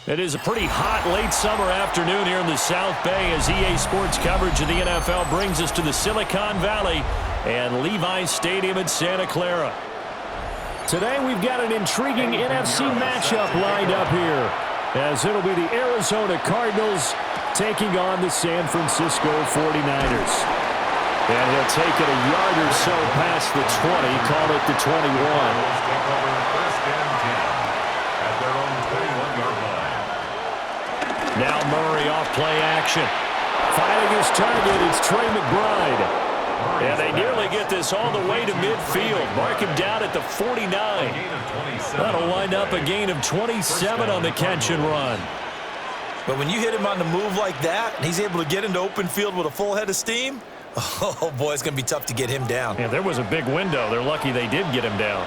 It is a pretty hot late summer afternoon here in the South Bay as EA Sports coverage of the NFL brings us to the Silicon Valley and Levi's Stadium in Santa Clara. Today we've got an intriguing NFC matchup lined up here as it'll be the Arizona Cardinals taking on the San Francisco 49ers. And he'll take it a yard or so past the 20, call it the 21. Now Murray off play action. Finding his target, it's Trey McBride. And they nearly get this all the way to midfield. Mark him down at the 49. That'll wind up a gain of 27 on the catch and run. But when you hit him on the move like that, and he's able to get into open field with a full head of steam, oh boy, it's going to be tough to get him down. Yeah, there was a big window. They're lucky they did get him down.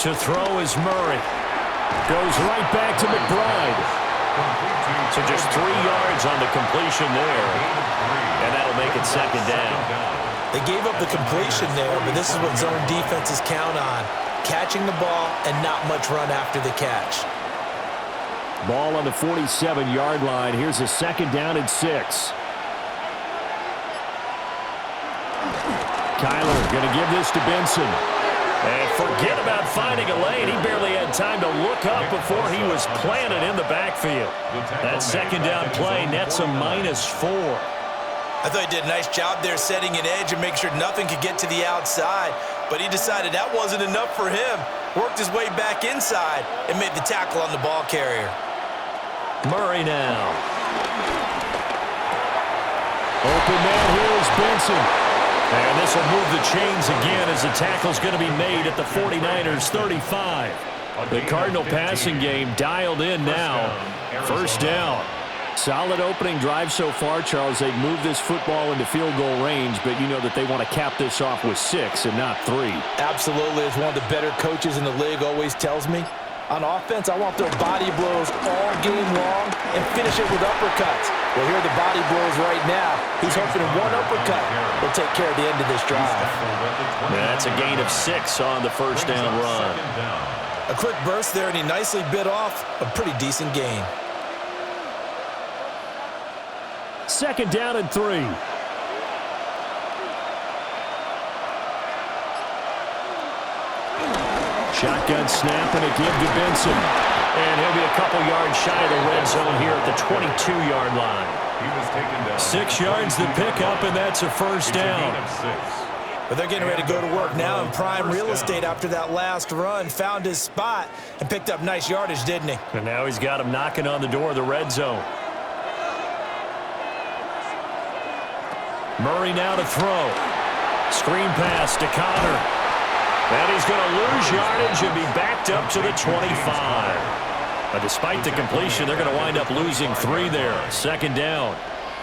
To throw is Murray. Goes right back to McBride. So just 3 yards on the completion there. And that'll make it second down. They gave up the completion there, but this is what zone defenses count on. Catching the ball and not much run after the catch. Ball on the 47-yard line. Here's a second down and 6. Kyler going to give this to Benson. And forget about finding a lane. He barely had time to look up before he was planted in the backfield. That second down play nets a -4. I thought he did a nice job there setting an edge and make sure nothing could get to the outside. But he decided that wasn't enough for him. Worked his way back inside and made the tackle on the ball carrier. Murray now. Open man here is Benson. And this will move the chains again as the tackle's going to be made at the 49ers 35. The Cardinal passing game dialed in now. First down. Solid opening drive so far, Charles. They've moved this football into field goal range, but you know that they want to cap this off with 6 and not 3. Absolutely. As one of the better coaches in the league always tells me, on offense, I want their body blows all game long and finish it with uppercuts. Well, here are the body blows right now. He's hoping one uppercut will take care of the end of this drive. That's a gain of 6 on the first down run. A quick burst there, and he nicely bit off a pretty decent gain. Second down and 3. Shotgun snap and a give to Benson. And he'll be a couple yards shy of the red zone here at the 22-yard line. 6 yards the pickup, and that's a first down. But they're getting ready to go to work now in prime real estate after that last run. Found his spot and picked up nice yardage, didn't he? And now he's got him knocking on the door of the red zone. Murray now to throw. Screen pass to Connor. And he's going to lose yardage and be backed up to the 25. But despite the completion, they're going to wind up losing 3 there. Second down.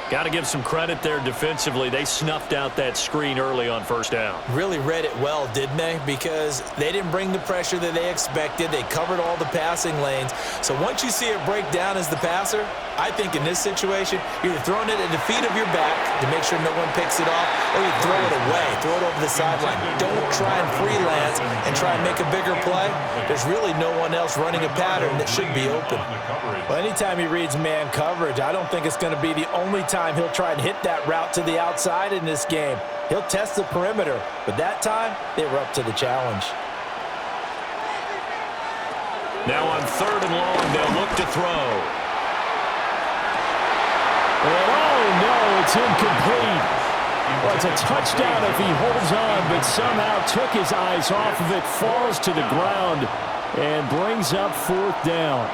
Got to give some credit there defensively. They snuffed out that screen early on first down. Really read it well, didn't they? Because they didn't bring the pressure that they expected. They covered all the passing lanes. So once you see it break down as the passer, I think in this situation, you're either throwing it at the feet of your back to make sure no one picks it off, or you throw it away, throw it over the sideline. Don't try and freelance and try and make a bigger play. There's really no one else running a pattern that should be open. Well, anytime he reads man coverage, I don't think it's going to be the only time he'll try and hit that route to the outside in this game. He'll test the perimeter, but that time, they were up to the challenge. Now on 3rd and long, they'll look to throw. And oh no, it's incomplete. Well, it's a touchdown if he holds on, but somehow took his eyes off of it, falls to the ground, and brings up 4th down.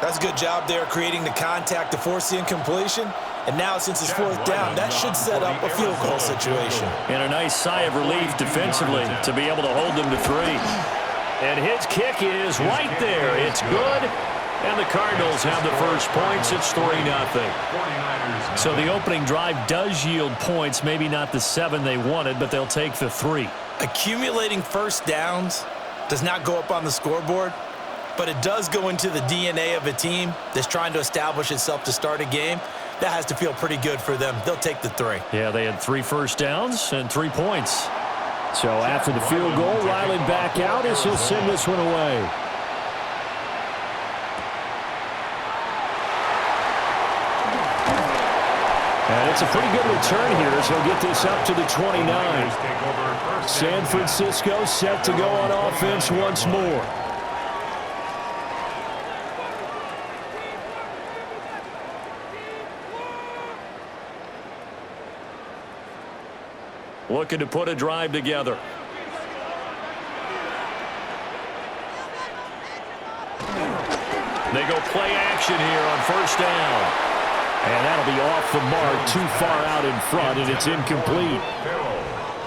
That's a good job there creating the contact to force the incompletion. And now since it's 4th down, that should set up a field goal situation. And a nice sigh of relief defensively to be able to hold them to 3. And his kick is right there. It's good. And the Cardinals have the first points. It's 3-0. So the opening drive does yield points. Maybe not the 7 they wanted, but they'll take the 3. Accumulating first downs does not go up on the scoreboard, but it does go into the DNA of a team that's trying to establish itself to start a game. That has to feel pretty good for them. They'll take the 3. Yeah, they had 3 first downs and 3 points. So after the field goal, Riley back out as he'll send this one away. And it's a pretty good return here as he'll get this up to the 29. San Francisco set to go on offense once more. Looking to put a drive together. They go play action here on first down. And that'll be off the mark, too far out in front, and it's incomplete.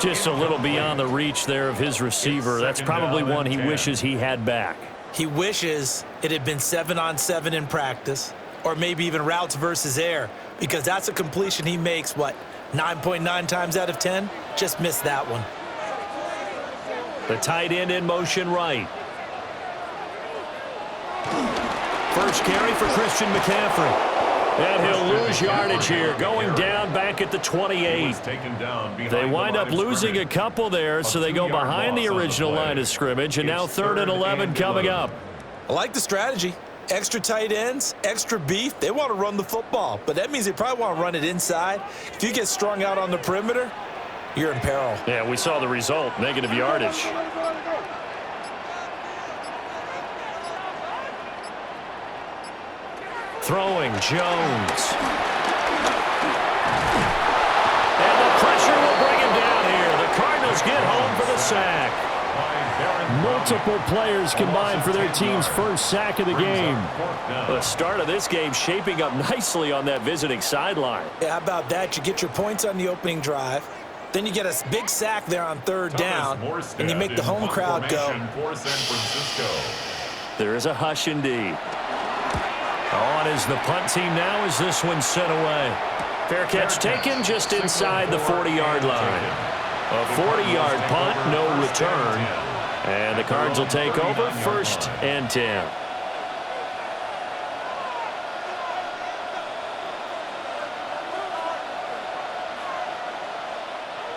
Just a little beyond the reach there of his receiver. That's probably one he wishes he had back. He wishes it had been 7-on-7 in practice, or maybe even routes versus air, because that's a completion he makes, 9.9 times out of 10? Just missed that one. The tight end in motion right. First carry for Christian McCaffrey. And he'll lose yardage here, going down back at the 28. They wind up losing a couple there, so they go behind the original line of scrimmage, and now 3rd and 11 coming up. I like the strategy. Extra tight ends, extra beef. They want to run the football, but that means they probably want to run it inside. If you get strung out on the perimeter, you're in peril. Yeah, we saw the result, negative yardage. Throwing, Jones. And the pressure will bring him down here. The Cardinals get home for the sack. Multiple players combined for their team's first sack of the game. The start of this game shaping up nicely on that visiting sideline. Yeah, how about that? You get your points on the opening drive. Then you get a big sack there on 3rd down, and you make the home crowd go. There is a hush indeed. On is the punt team now as this one sent away. Fair catch taken just inside the 40-yard line. A 40-yard punt, no return. And the Cards will take over 1st and 10.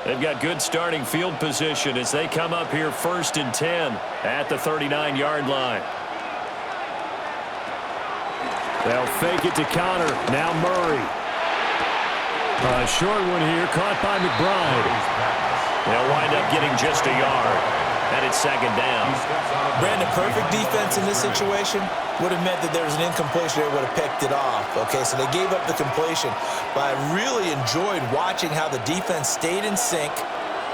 They've got good starting field position as they come up here 1st and 10 at the 39-yard line. They'll fake it to Connor. Now Murray. A short one here, caught by McBride. They'll wind up getting just a yard. And it's 2nd down. Brandon, perfect defense in this situation would have meant that there was an incompletion. They would have picked it off. Okay, so they gave up the completion. But I really enjoyed watching how the defense stayed in sync,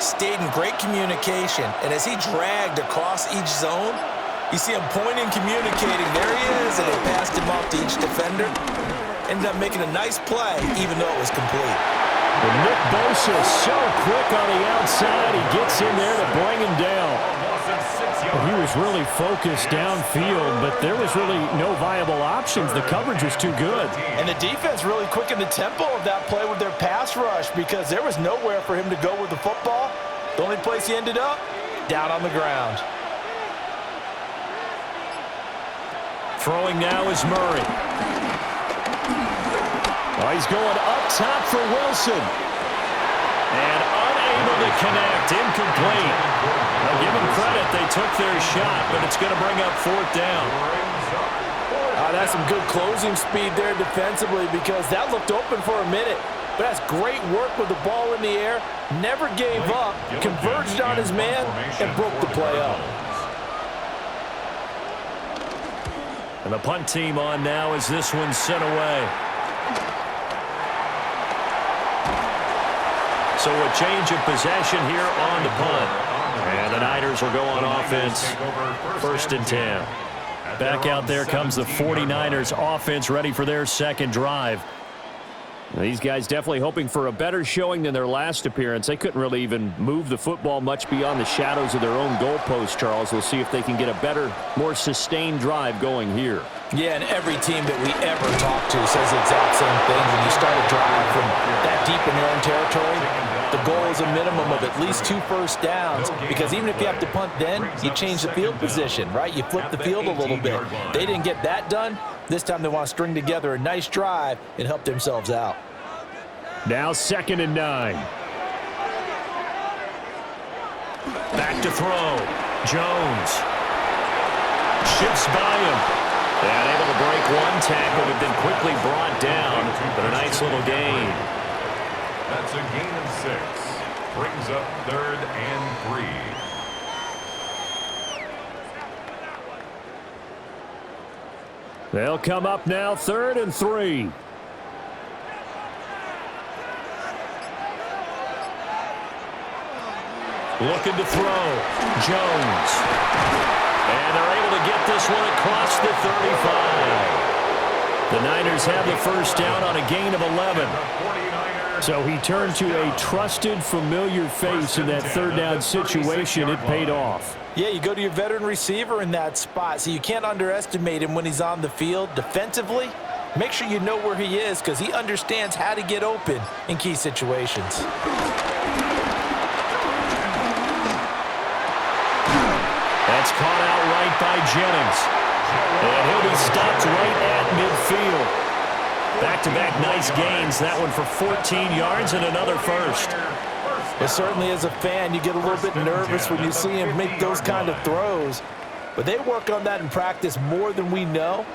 stayed in great communication. And as he dragged across each zone, you see him pointing, communicating. There he is, and they passed him off to each defender. Ended up making a nice play, even though it was complete. But Nick Bosa is so quick on the outside. He gets in there to bring him down. He was really focused downfield, but there was really no viable options. The coverage was too good. And the defense really quickened the tempo of that play with their pass rush because there was nowhere for him to go with the football. The only place he ended up, down on the ground. Throwing now is Murray. Oh, he's going up top for Wilson. And unable to connect. Incomplete. I'll give them credit. They took their shot, but it's going to bring up 4th down. That's some good closing speed there defensively because that looked open for a minute. But that's great work with the ball in the air. Never gave up. Converged on his man and broke the play up. And the punt team on now as this one's sent away. So a change of possession here on the punt. And the Niners will go on offense 1st and 10. Back out there comes the 49ers offense ready for their 2nd drive. These guys definitely hoping for a better showing than their last appearance. They couldn't really even move the football much beyond the shadows of their own goalpost, Charles. We'll see if they can get a better, more sustained drive going here. Yeah, and every team that we ever talk to says the exact same thing. When you start a drive from that deep in your own territory, the goal is a minimum of at least 2 first downs because even if you have to punt then, you change the field position, right? You flip the field a little bit. They didn't get that done. This time they want to string together a nice drive and help themselves out. Now 2nd and 9. Back to throw. Jones. Shifts by him. And able to break one tackle, but then quickly brought down. But a nice little gain. That's a gain of 6. Brings up 3rd and 3. They'll come up now 3rd and 3. Looking to throw. Jones. And they're able to get this one across the 35. The Niners have the first down on a gain of 11. So he turned to a trusted, familiar face in that 3rd down situation. It paid off. Yeah, you go to your veteran receiver in that spot, so you can't underestimate him when he's on the field. Defensively, make sure you know where he is because he understands how to get open in key situations. That's caught out right by Jennings. And he'll be stopped right at midfield. Back-to-back nice gains. That one for 14 yards and another first. But certainly as a fan, you get a little bit nervous when you see him make those kind of throws. But they work on that in practice more than we know.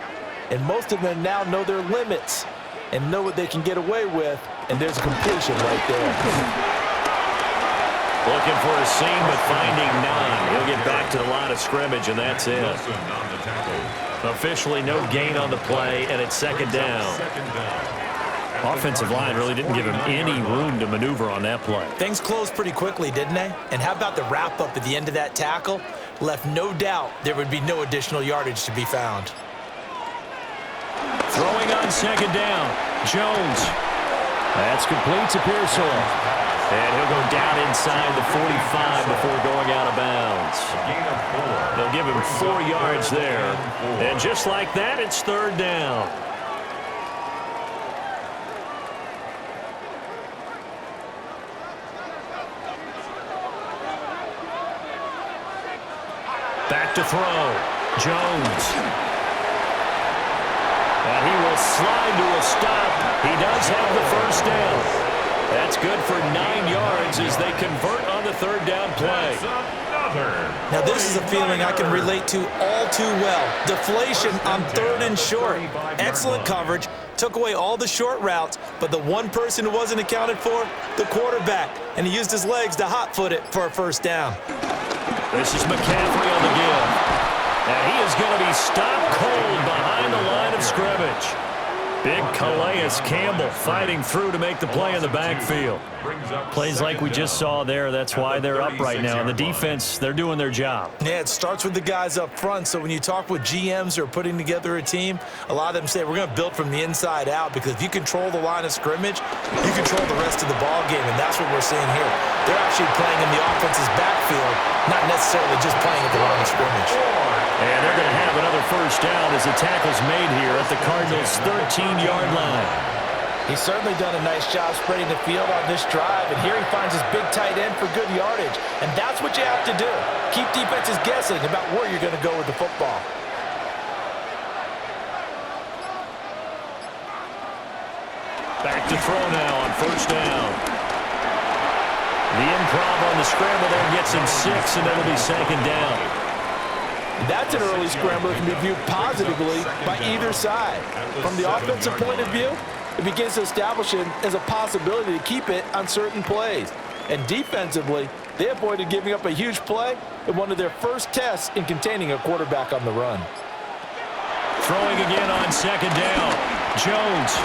And most of them now know their limits and know what they can get away with. And there's a completion right there. Looking for a seam, but finding none. He'll get back to the line of scrimmage, and that's it. Officially no gain on the play, and it's 2nd down. Offensive line really didn't give him any room to maneuver on that play. Things closed pretty quickly, didn't they? And how about the wrap-up at the end of that tackle? Left no doubt there would be no additional yardage to be found. Throwing on 2nd down. Jones. That's complete to Pearsall. And he'll go down inside the 45 before going out of bounds. They'll give him 4 yards there. And just like that, it's 3rd down. Back to throw. Jones. And he will slide to a stop. He does have the first down. That's good for 9 yards as they convert on the 3rd down play. Now this is a feeling I can relate to all too well. Deflation on 3rd and short. Excellent coverage. Took away all the short routes, but the one person who wasn't accounted for, the quarterback. And he used his legs to hot-foot it for a first down. This is McCaffrey on the give. And he is going to be stopped cold behind the line of scrimmage. Big Calais Campbell fighting through to make the play in the backfield. Plays like we just saw there. That's why they're up right now. And the defense, they're doing their job. Yeah, it starts with the guys up front. So when you talk with GMs who are putting together a team, a lot of them say we're going to build from the inside out because if you control the line of scrimmage, you control the rest of the ball game. And that's what we're seeing here. They're actually playing in the offense's backfield, not necessarily just playing at the line of scrimmage. And they're going to have another first down as the tackle's made here at the Cardinals' 13-yard line. He's certainly done a nice job spreading the field on this drive, and here he finds his big tight end for good yardage. And that's what you have to do. Keep defenses guessing about where you're going to go with the football. Back to throw now on first down. The improv on the scramble there gets him 6, and that'll be 2nd down. That's an early scramble that can be viewed positively by either side. From the offensive point of view, it begins to establish it as a possibility to keep it on certain plays. And defensively, they avoided giving up a huge play in one of their first tests in containing a quarterback on the run. Throwing again on 2nd down. Jones.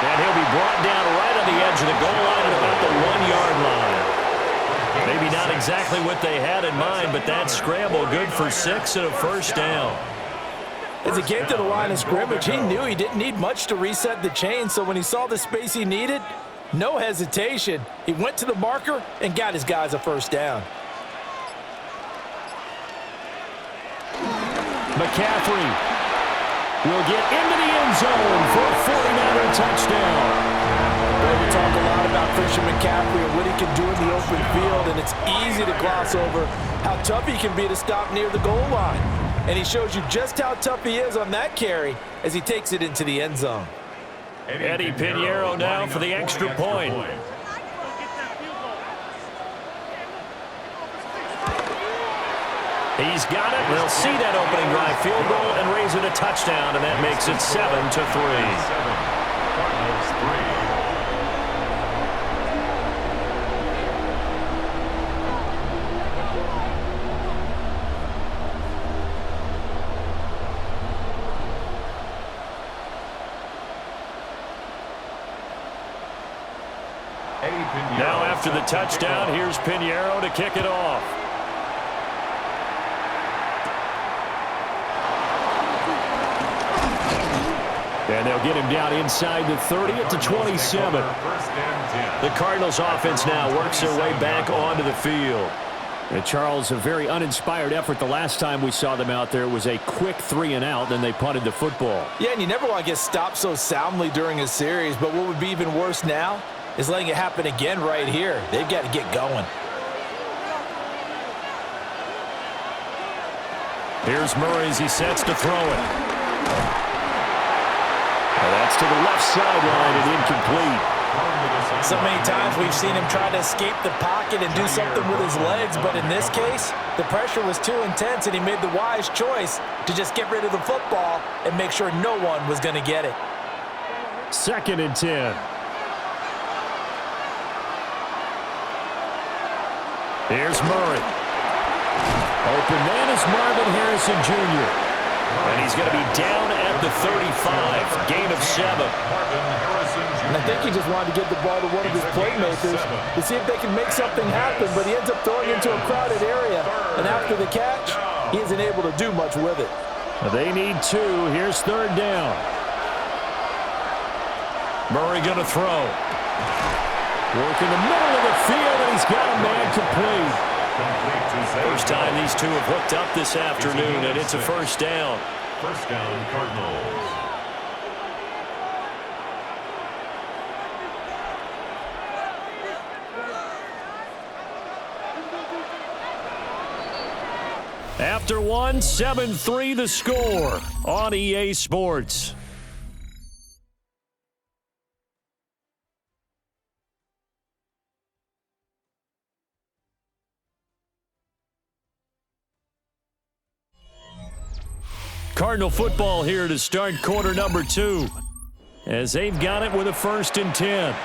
And he'll be brought down right on the edge of the goal line at about the 1-yard line. Maybe not exactly what they had in mind, but that scramble good for 6 and a first down. As he came to the line of scrimmage, he knew he didn't need much to reset the chain, so when he saw the space he needed, no hesitation. He went to the marker and got his guys a first down. McCaffrey will get into the end zone for a 49er touchdown. Well, we talk a lot about Christian McCaffrey and what he can do in the open field, and it's easy to gloss over how tough he can be to stop near the goal line. And he shows you just how tough he is on that carry as he takes it into the end zone. Eddie Pinheiro now for the extra point. He's got it. They'll see that opening drive field goal and raise it a touchdown, and that makes it 7-3. 7. Cardinals 3. Now after the touchdown, here's Pinheiro to kick it off. And they'll get him down inside the 30 at the 27. The Cardinals offense now works their way back onto the field. And Charles, a very uninspired effort the last time we saw them out there. It was a quick 3-and-out, then they punted the football. Yeah, and you never want to get stopped so soundly during a series, but what would be even worse now is letting it happen again right here. They've got to get going. Here's Murray as he sets to throw it. And that's to the left sideline and incomplete. So many times we've seen him try to escape the pocket and do something with his legs, but in this case, the pressure was too intense and he made the wise choice to just get rid of the football and make sure no one was going to get it. 2nd and 10. Here's Murray. Open man is Marvin Harrison Jr. And he's going to be down at the 35. Gain of 7. And I think he just wanted to get the ball to one of his playmakers to see if they can make something happen, but he ends up throwing into a crowded area. And after the catch, he isn't able to do much with it. They need 2. Here's 3rd down. Murray going to throw. Work in the middle of the field, and he's got a man complete. First time these two have hooked up this afternoon, and it's a first down. First down, Cardinals. After 1, 7-3 the score on EA Sports. Cardinal football here to start quarter number 2, as they've got it with a 1st and 10.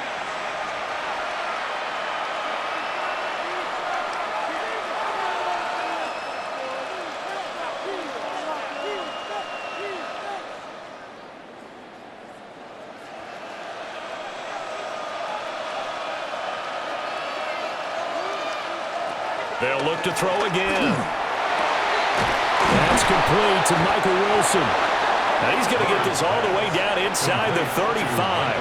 They'll look to throw again. That's complete to Michael Wilson. Now he's going to get this all the way down inside the 35.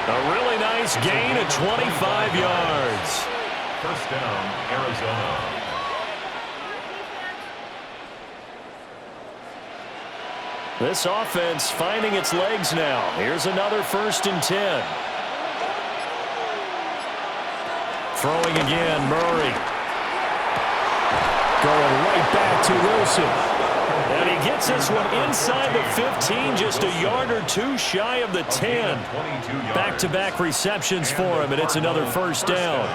A really nice gain of 25 yards. First down, Arizona. This offense finding its legs now. Here's another 1st and 10. Throwing again, Murray. Going right back to Wilson. And he gets this one inside the 15, just a yard or 2 shy of the 10. Back-to-back receptions for him, and it's another first down.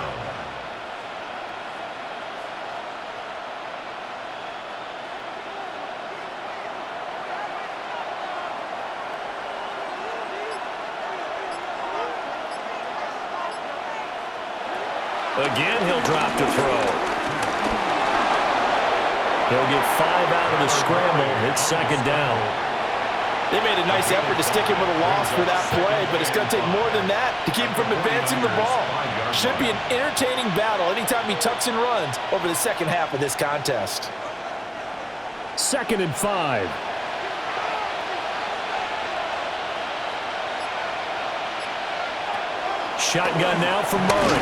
Again, he'll drop to throw. He'll get 5 out of the scramble. It's 2nd down. They made a nice effort to stick him with a loss for that play, but it's going to take more than that to keep him from advancing the ball. Should be an entertaining battle anytime he tucks and runs over the second half of this contest. 2nd and 5. Shotgun now from Murray.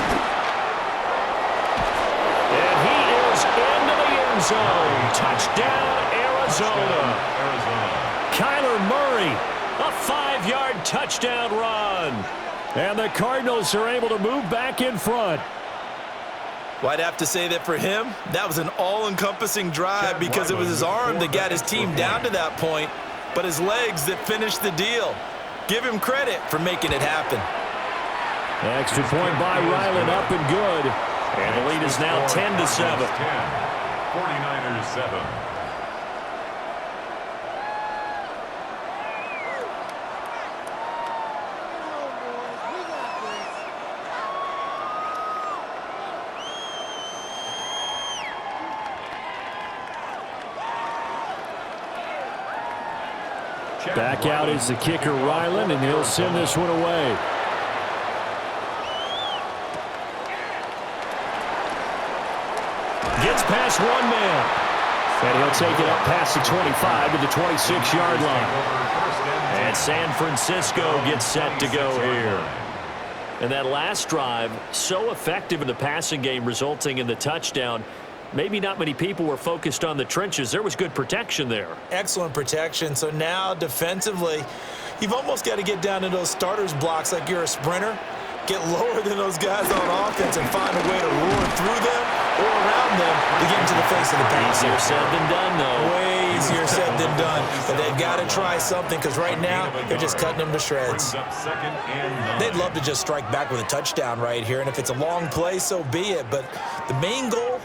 And he is into the end zone. Touchdown, Arizona. Kyler Murray, a 5-yard touchdown run. And the Cardinals are able to move back in front. Well, I'd have to say that for him, that was an all-encompassing drive because it was his arm that got his team down to that point, but his legs that finished the deal. Give him credit for making it happen. Extra point by Ryland, up and good. And the lead is now 10-7. 49ers 7. Back out is the kicker, Ryland, and he'll send this one away. Gets past one man. And he'll take it up past the 25 to the 26-yard line. And San Francisco gets set to go here. And that last drive, so effective in the passing game, resulting in the touchdown. Maybe not many people were focused on the trenches. There was good protection there. Excellent protection. So now defensively, you've almost got to get down to those starters blocks like you're a sprinter. Get lower than those guys on offense and find a way to roar through them or around them to get into the face of the pass. Easier said than done, though. Way easier said than done. But they've got to try something because right now they're just cutting them to shreds. They'd love to just strike back with a touchdown right here. And if it's a long play, so be it. But the main goal,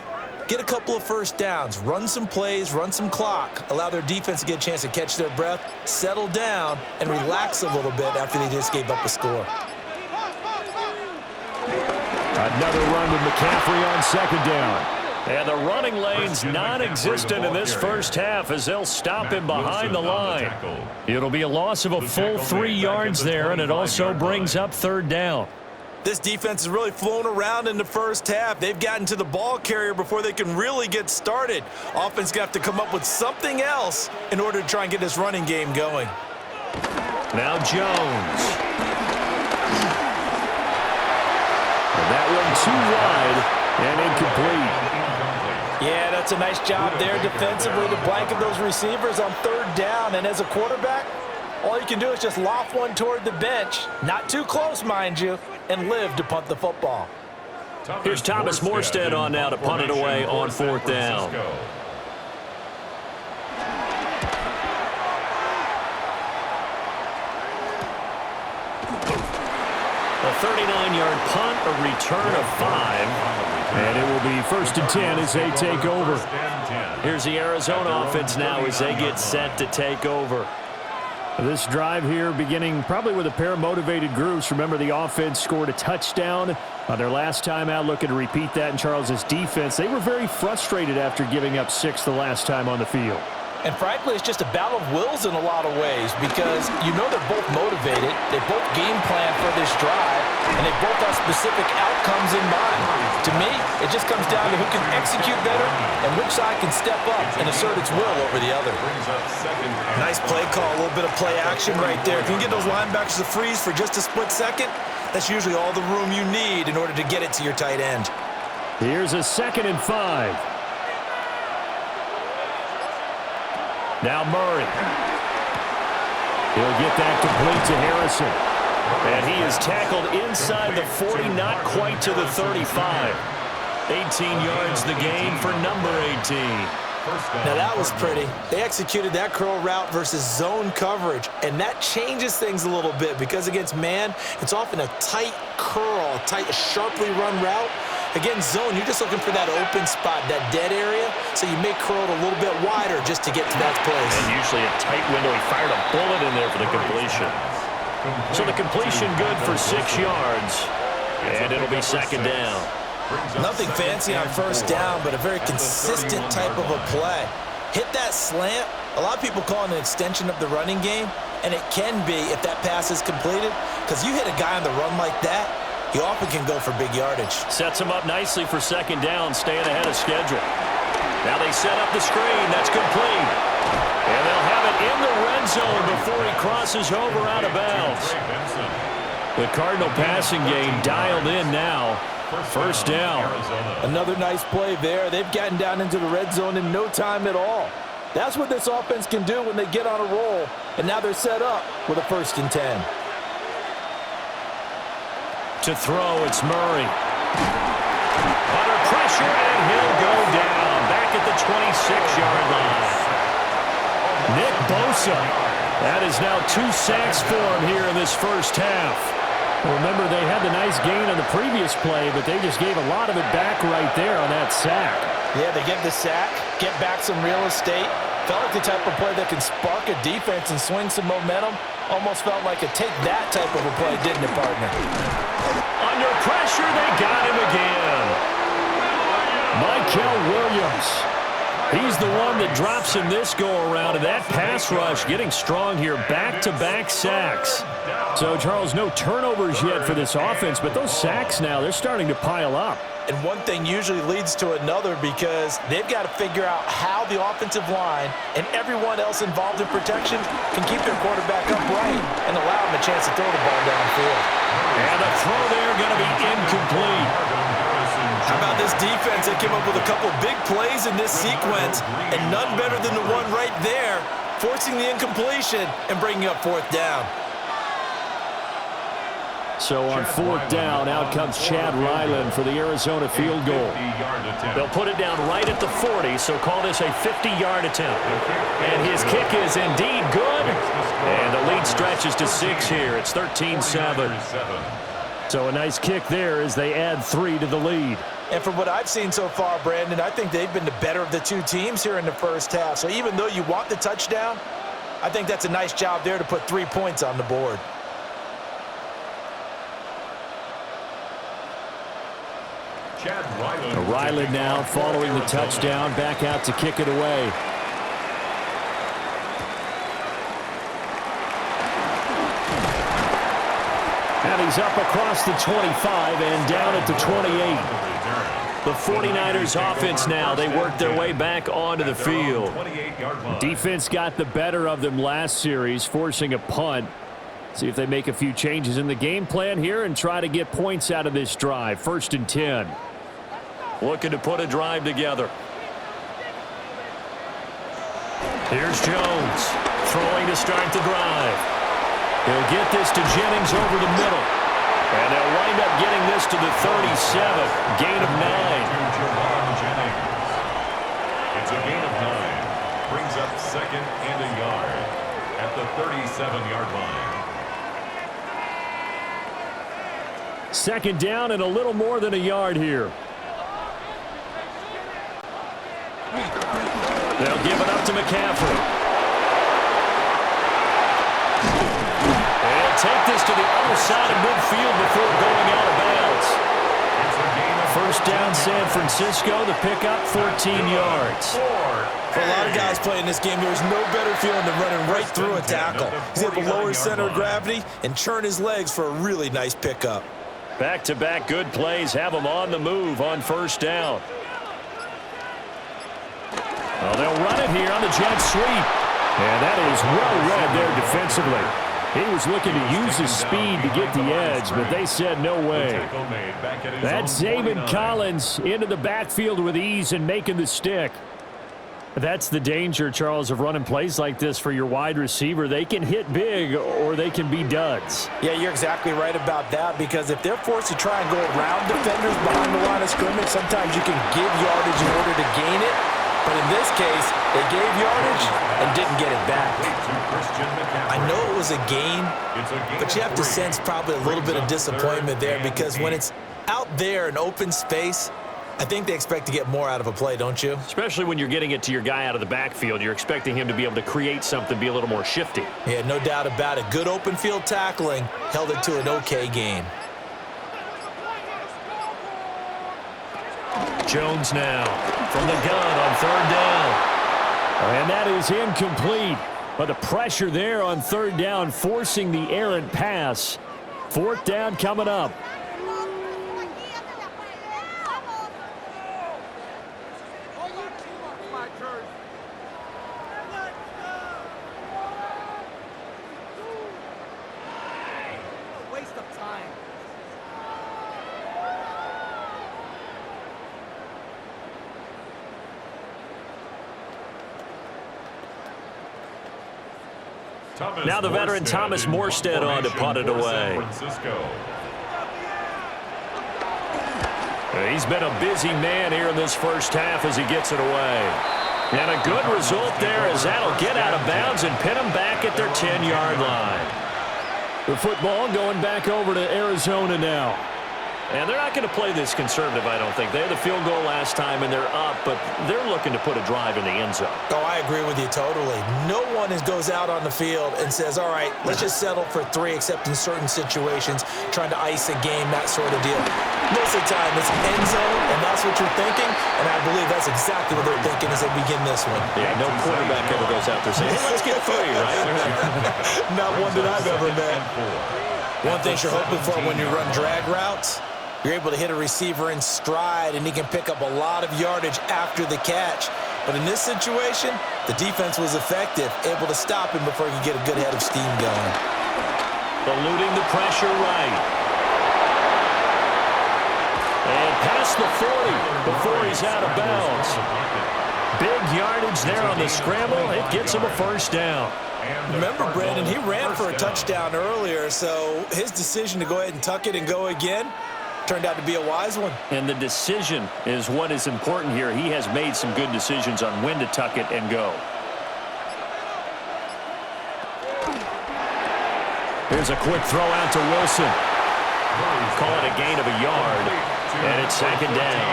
get a couple of first downs, run some plays, run some clock, allow their defense to get a chance to catch their breath, settle down, and relax a little bit after they just gave up a score. Another run with McCaffrey on second down. And the running lane's non-existent in this first half as they'll stop him behind the line. It'll be a loss of a full 3 yards there, and it also brings up third down. This defense has really flown around in the first half. They've gotten to the ball carrier before they can really get started. Offense going to have to come up with something else in order to try and get this running game going. Now Jones. And that one too wide and incomplete. Yeah, that's a nice job there defensively to blanket those receivers on third down. And as a quarterback, all you can do is just loft one toward the bench. Not too close, mind you, and live to punt the football. Here's Thomas Morstead on now to punt it away on fourth down. A 39-yard punt, a return of 5. And it will be 1st and 10 as they take over. Here's the Arizona offense now as they get set to take over. This drive here beginning probably with a pair of motivated groups. Remember, the offense scored a touchdown on their last time out. Looking to repeat that in Charles's defense. They were very frustrated after giving up 6 the last time on the field. And frankly, it's just a battle of wills in a lot of ways because you know they're both motivated. They both game plan for this drive, and they both have specific outcomes in mind. To me, it just comes down to who can execute better and which side can step up and assert its will over the other. Nice play call, a little bit of play action right there. If you can get those linebackers to freeze for just a split second, that's usually all the room you need in order to get it to your tight end. Here's a 2nd and 5. Now Murray. He'll get that complete to Harrison. And he is tackled inside the 40, not quite to the 35. 18 yards the gain for number 18. Now that was pretty. They executed that curl route versus zone coverage, and that changes things a little bit because against man, it's often a tight curl, tight, sharply run route. Against zone, you're just looking for that open spot, that dead area, so you may curl it a little bit wider just to get to that place. And usually a tight window. He fired a bullet in there for the completion. So the completion good for 6 yards, and it'll be 2nd down. Nothing fancy on first down, but a very consistent type of a play. Hit that slant. A lot of people call it an extension of the running game, and it can be if that pass is completed, because you hit a guy on the run like that, he often can go for big yardage. Sets him up nicely for 2nd down, staying ahead of schedule. Now they set up the screen. That's complete. And they'll have it in the red zone before he crosses over out of bounds. The Cardinal passing game dialed in now. 1st down. Another nice play there. They've gotten down into the red zone in no time at all. That's what this offense can do when they get on a roll. And now they're set up with a 1st and 10. To throw, it's Murray. Under pressure, and he'll go down. Back at the 26-yard line. Nick Bosa. That is now 2 sacks for him here in this first half. Well, remember, they had the nice gain on the previous play, but they just gave a lot of it back right there on that sack. Yeah, they get the sack, get back some real estate. Felt like the type of play that can spark a defense and swing some momentum. Almost felt like a take that type of a play, didn't it, partner? Under pressure, they got him again. Michael Williams. He's the one that drops him this go-around, and that pass rush getting strong here. Back-to-back sacks. So, Charles, no turnovers yet for this offense, but those sacks now, they're starting to pile up. And one thing usually leads to another because they've got to figure out how the offensive line and everyone else involved in protection can keep their quarterback upright and allow him a chance to throw the ball downfield. And the throw there going to be incomplete. How about this defense? They came up with a couple big plays in this sequence, and none better than the one right there, forcing the incompletion and bringing up fourth down. So on fourth down, out comes Chad Ryland for the Arizona field goal. They'll put it down right at the 40, so call this a 50-yard attempt. And his kick is indeed good. And the lead stretches to 6 here. It's 13-7. So a nice kick there as they add 3 to the lead. And from what I've seen so far, Brandon, I think they've been the better of the two teams here in the first half. So even though you want the touchdown, I think that's a nice job there to put 3 points on the board. Ryland now following the touchdown, back out to kick it away. And he's up across the 25 and down at the 28. The 49ers offense now, they work their way back onto the field. Defense got the better of them last series, forcing a punt. See if they make a few changes in the game plan here and try to get points out of this drive. 1st and 10. Looking to put a drive together. Here's Jones throwing to start the drive. He'll get this to Jennings over the middle. And they'll wind up getting this to the 37. Gain of 9. It's a gain of 9. Brings up 2nd and a yard at the 37-yard line. 2nd down and a little more than a yard here. They'll give it up to McCaffrey. They'll take this to the other side of midfield before going out of bounds. 1st down, San Francisco. The pickup, 14 yards. For a lot of guys playing this game, there's no better feeling than running right through a tackle. He's able to lower his center of gravity and churn his legs for a really nice pickup. Back-to-back good plays have them on the move on 1st down. Well, they'll run it here on the jet sweep. And that is well read there defensively. He was looking to use his speed to get the edge, but they said no way. That's Zaven Collins into the backfield with ease and making the stick. That's the danger, Charles, of running plays like this for your wide receiver. They can hit big or they can be duds. Yeah, you're exactly right about that, because if they're forced to try and go around defenders behind the line of scrimmage, sometimes you can give yardage in order to gain it. But in this case, they gave yardage and didn't get it back. I know it was a gain, but you have to sense probably a little bit of disappointment there, because when it's out there in open space, I think they expect to get more out of a play, don't you? Especially when you're getting it to your guy out of the backfield. You're expecting him to be able to create something, be a little more shifty. Yeah, no doubt about it. Good open field tackling held it to an okay gain. Jones now from the gun on 3rd down. And that is incomplete. But the pressure there on 3rd down, forcing the errant pass. 4th down coming up. Now the veteran Thomas Morstead on to punt it away. He's been a busy man here in this first half as he gets it away. And a good result there as that'll get out of bounds and pin them back at their 10-yard line. The football going back over to Arizona now. And they're not going to play this conservative, I don't think. They had the field goal last time, and they're up, but they're looking to put a drive in the end zone. Oh, I agree with you totally. No one goes out on the field and says, all right, let's just settle for 3, except in certain situations, trying to ice a game, that sort of deal. Most of the time, it's end zone, and that's what you're thinking, and I believe that's exactly what they're thinking as they begin this one. Yeah, no quarterback ever goes out there saying, hey, let's get 3, right? Not one that I've ever met. One thing you're hoping for when you run drag routes, you're able to hit a receiver in stride, and he can pick up a lot of yardage after the catch. But in this situation, the defense was effective, able to stop him before he could get a good head of steam going. Eluding the pressure right. And past the 40 before he's out of bounds. Big yardage there on the scramble. It gets him a first down. Remember, Brandon, he ran for a touchdown earlier, so his decision to go ahead and tuck it and go again turned out to be a wise one. And the decision is what is important here. He has made some good decisions on when to tuck it and go. Here's a quick throw out to Wilson. Call it a gain of a yard, and it's second down.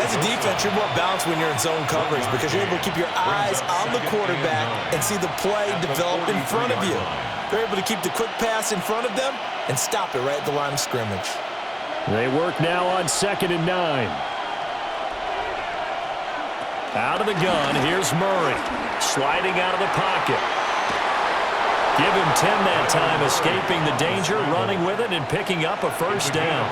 As a defense, you're more balanced when you're in zone coverage because you're able to keep your eyes on the quarterback and see the play develop in front of you. They're able to keep the quick pass in front of them and stop it right at the line of scrimmage. They work now on 2nd and 9. Out of the gun, here's Murray. Sliding out of the pocket. Give him 10 that time, escaping the danger, running with it, and picking up a first down.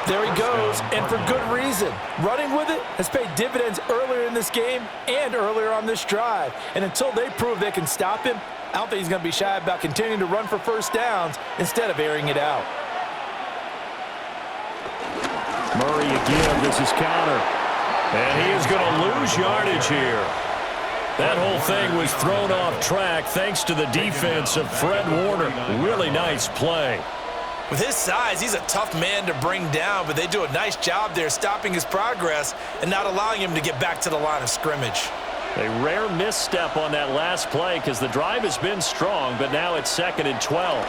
There he goes, and for good reason. Running with it has paid dividends earlier in this game and earlier on this drive. And until they prove they can stop him, I don't think he's going to be shy about continuing to run for first downs instead of airing it out. Murray again, this is counter. And he is going to lose yardage here. That whole thing was thrown off track thanks to the defense of Fred Warner. Really nice play. With his size, he's a tough man to bring down, but they do a nice job there stopping his progress and not allowing him to get back to the line of scrimmage. A rare misstep on that last play because the drive has been strong, but now it's 2nd and 12.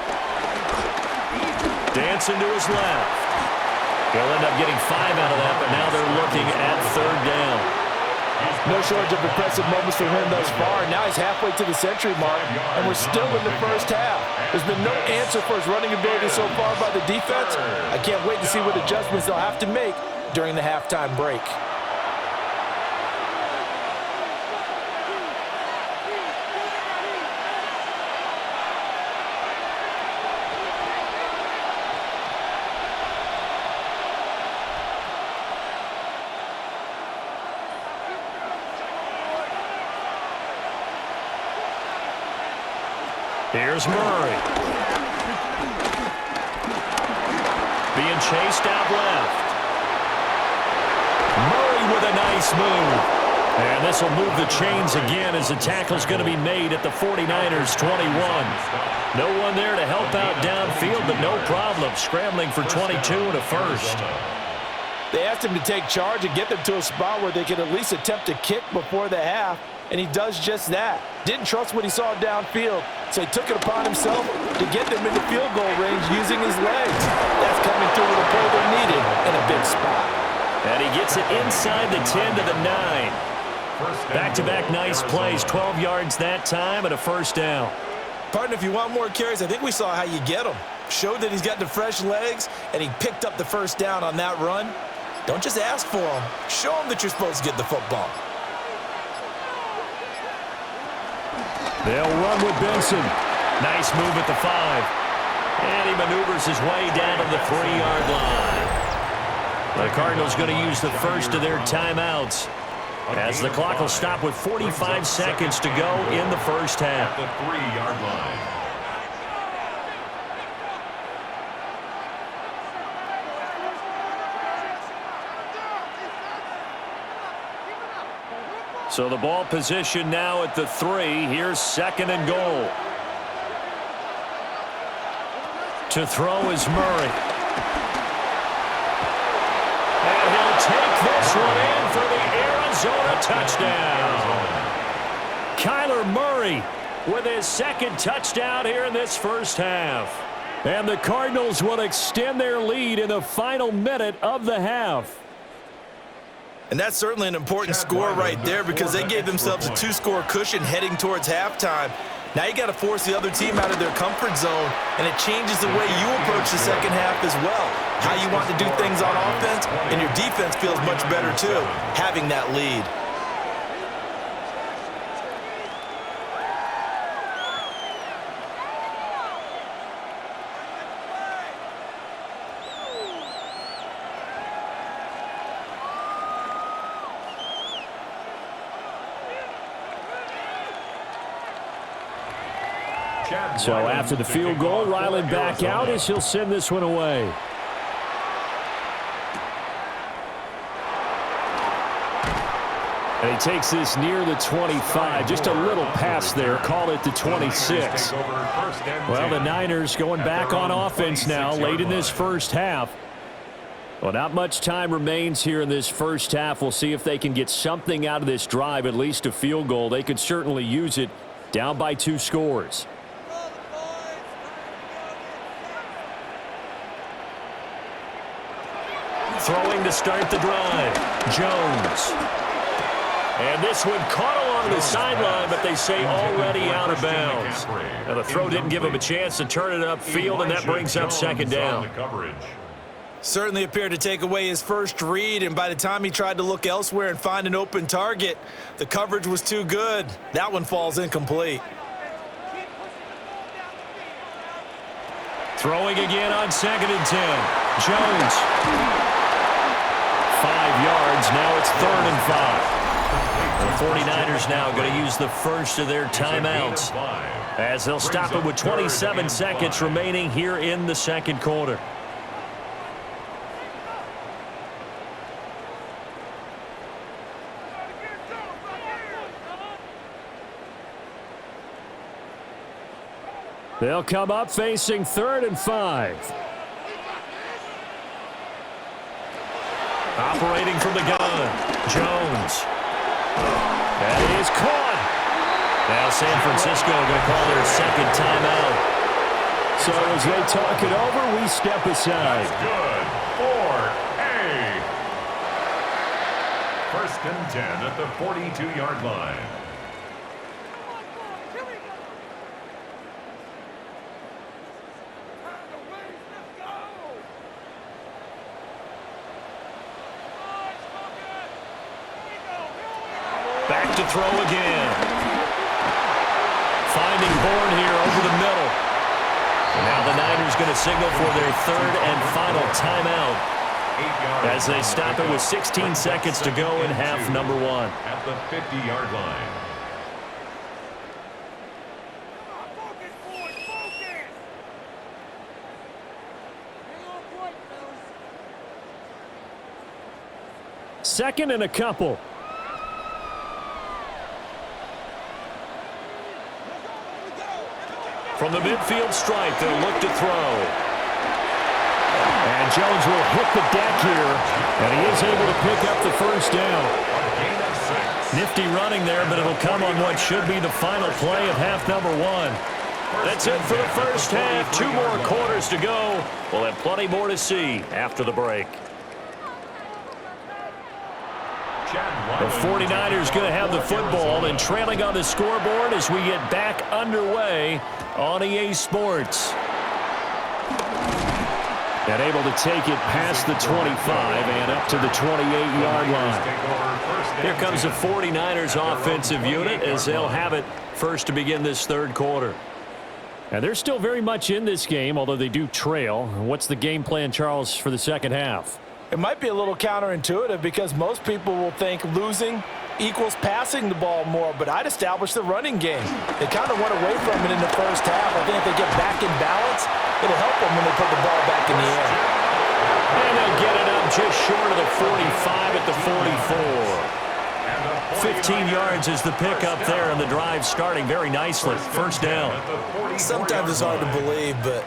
Dancing to his left. He'll end up getting 5 out of that, but now they're looking at 3rd down. No shortage of impressive moments for him thus far. Now he's halfway to the century mark, and we're still in the first half. There's been no answer for his running ability so far by the defense. I can't wait to see what adjustments they'll have to make during the halftime break. Here's Murray. Being chased out left. Murray with a nice move. And this will move the chains again as the tackle's going to be made at the 49ers 21. No one there to help out downfield, but no problem. Scrambling for 22 and a first. They asked him to take charge and get them to a spot where they could at least attempt a kick before the half, and he does just that. Didn't trust what he saw downfield, so he took it upon himself to get them into field goal range using his legs. That's coming through with a play they needed in a big spot. And he gets it inside the 10 to the 9. Back-to-back nice plays, 12 yards that time and a first down. Partner, if you want more carries, I think we saw how you get them. Showed that he's got the fresh legs, and he picked up the first down on that run. Don't just ask for them. Show them that you're supposed to get the football. They'll run with Benson. Nice move at the 5. And he maneuvers his way down to the 3-yard line. The Cardinals going to use the first of their timeouts as the clock will stop with 45 seconds to go in the first half. The 3-yard line. So the ball position now at the 3. Here's 2nd and goal. To throw is Murray. And he'll take this one in for the Arizona touchdown. Kyler Murray with his second touchdown here in this first half. And the Cardinals will extend their lead in the final minute of the half. And that's certainly an important score right there because they gave themselves a 2-score cushion heading towards halftime. Now you got to force the other team out of their comfort zone, and it changes the way you approach the second half as well. How you want to do things on offense, and your defense feels much better too, having that lead. So after the field goal, Riley back out as he'll send this one away. And he takes this near the 25. Just a little pass there. Call it the 26. Well, the Niners going back on offense now late in this first half. Well, not much time remains here in this first half. We'll see if they can get something out of this drive, at least a field goal. They could certainly use it down by 2 scores. Throwing to start the drive. Jones. And this one caught along the sideline, but they say already out of bounds. Now the throw didn't give him a chance to turn it upfield, and that brings up second down. Certainly appeared to take away his first read, and by the time he tried to look elsewhere and find an open target, the coverage was too good. That one falls incomplete. Throwing again on 2nd and 10. Jones. 5 yards. Now it's 3rd and 5. The 49ers now going to use the first of their timeouts as they'll stop it with 27 seconds remaining here in the second quarter. They'll come up facing 3rd and 5. Operating from the gun, Jones. That is caught. Now San Francisco going to call their second timeout. So as they talk it over, we step aside. That's good for A. 1st and 10 at the 42-yard line. Back to throw again. Finding Bourne here over the middle. And now the Niners going to signal for their 3rd and final timeout as they stop it with 16 seconds to go in half number 1. At the 50-yard line. Second and a couple. From the midfield stripe, they'll look to throw. And Jones will hit the deck here, and he is able to pick up the first down. Nifty running there, but it'll come on what should be the final play of half number 1. That's it for the first half. 2 more quarters to go. We'll have plenty more to see after the break. The 49ers going to have the football and trailing on the scoreboard as we get back underway on EA Sports. And able to take it past the 25 and up to the 28-yard line. Here comes the 49ers offensive unit as they'll have it first to begin this 3rd quarter. And they're still very much in this game, although they do trail. What's the game plan, Charles, for the second half? It might be a little counterintuitive because most people will think losing equals passing the ball more, but I'd establish the running game. They kind of went away from it in the first half. I think if they get back in balance, it'll help them when they put the ball back in the air. And they'll get it up just short of the 45 at the 44. 15 yards is the pickup there, and the drive starting very nicely. First down. Sometimes it's hard to believe, but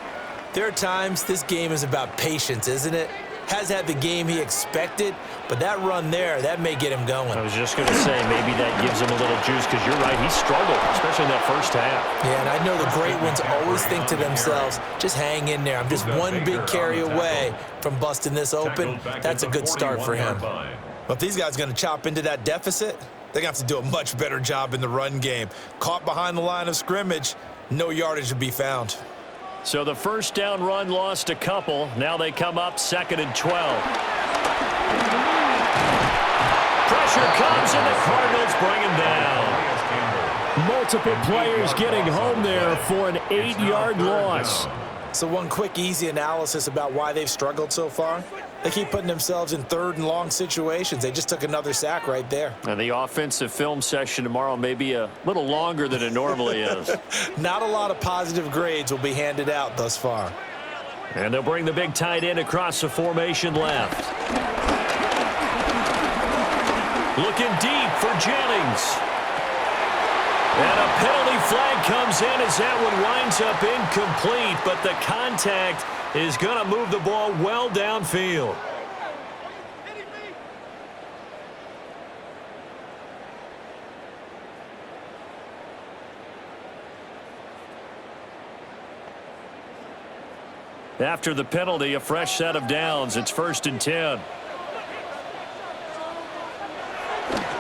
there are times this game is about patience, isn't it? Has had the game he expected, but that run there, that may get him going. I was just going to say, maybe that gives him a little juice, because you're right, he struggled, especially especially in that first half. Yeah, and I know the great ones always think to themselves, just hang in there. I'm just one big carry away from busting this open. That's a good start for him. But if these guys are going to chop into that deficit, they're going to have to do a much better job in the run game. Caught behind the line of scrimmage, no yardage to be found. So the first down run lost a couple. Now they come up 2nd and 12. Pressure comes, and the Cardinals bring him down. Multiple players getting home there for an 8-yard loss. So one quick, easy analysis about why they've struggled so far. They keep putting themselves in 3rd and long situations. They just took another sack right there. And the offensive film session tomorrow may be a little longer than it normally is. Not a lot of positive grades will be handed out thus far. And they'll bring the big tight end across the formation left. Looking deep for Jennings. And a penalty flag comes in as that one winds up incomplete, but the contact is going to move the ball well downfield. After the penalty, a fresh set of downs. It's 1st and 10.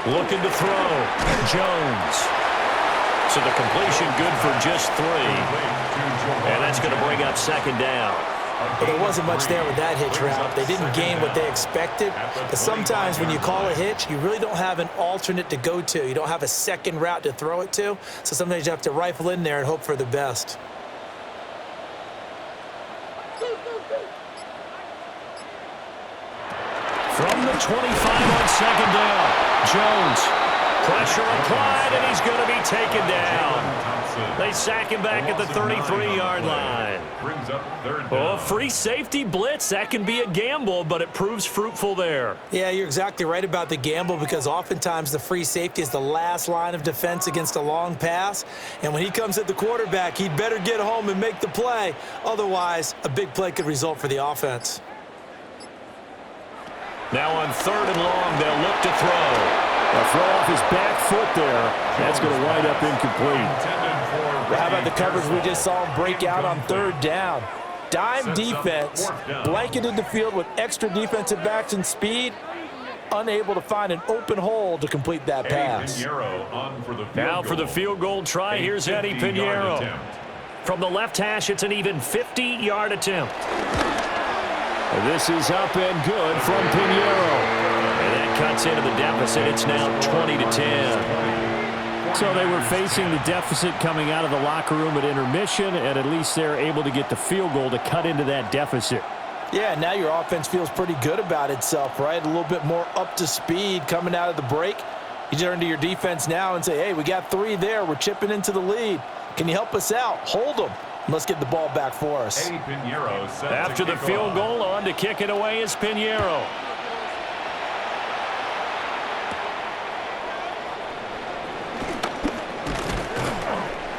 Looking to throw. Jones. So the completion good for just 3. And that's going to bring up 2nd down. But there wasn't much there with that hitch route. They didn't gain what they expected. But sometimes when you call a hitch, you really don't have an alternate to go to. You don't have a second route to throw it to. So sometimes you have to rifle in there and hope for the best. From the 25 on 2nd down, Jones. Pressure applied, and he's going to be taken down. They sack him back at the 33-yard line. Oh, free safety blitz. That can be a gamble, but it proves fruitful there. Yeah, you're exactly right about the gamble because oftentimes the free safety is the last line of defense against a long pass. And when he comes at the quarterback, he'd better get home and make the play. Otherwise, a big play could result for the offense. Now on 3rd and long, they'll look to throw. A throw off his back foot there. That's going to wind up incomplete. How about the coverage we just saw him break out on 3rd down? Dime defense, blanketed the field with extra defensive backs and speed, unable to find an open hole to complete that pass. Now for the field goal try, here's Eddie Pinheiro. From the left hash, it's an even 50-yard attempt. This is up and good from Pinheiro. And that cuts into the deficit. It's now 20-10. So they were facing the deficit coming out of the locker room at intermission, and at least they're able to get the field goal to cut into that deficit. Yeah, now your offense feels pretty good about itself, right? A little bit more up to speed coming out of the break. You turn to your defense now and say, hey, we got 3 there. We're chipping into the lead. Can you help us out? Hold them. Let's get the ball back for us. After the field goal, on to kick it away is Pinheiro.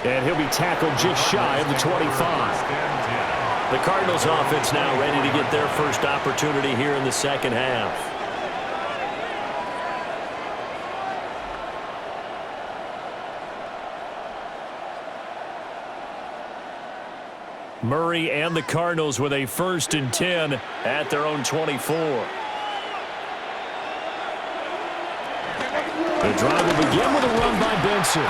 And he'll be tackled just shy of the 25. The Cardinals offense now ready to get their first opportunity here in the 2nd half. Murray and the Cardinals with a 1st and 10 at their own 24. The drive will begin with a run by Benson.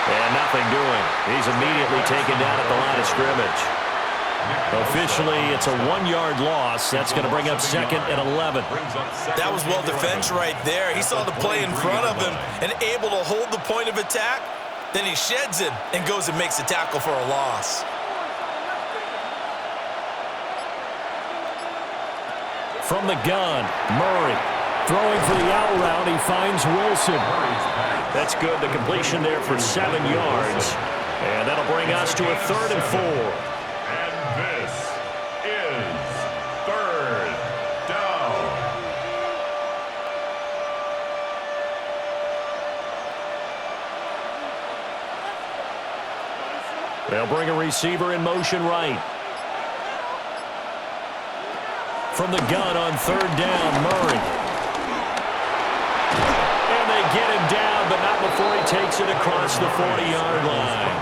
And nothing doing. He's immediately taken down at the line of scrimmage. Officially, it's a 1-yard loss. That's going to bring up 2nd and 11. That was well defense right there. He saw the play in front of him and able to hold the point of attack. Then he sheds it and goes and makes a tackle for a loss. From the gun, Murray. Throwing for the out route, he finds Wilson. That's good. The completion there for 7 yards. And that'll bring us to a 3rd and 4. And this is 3rd down. They'll bring a receiver in motion right. From the gun on 3rd down, Murray. And they get him down, but not before he takes it across the 40-yard line.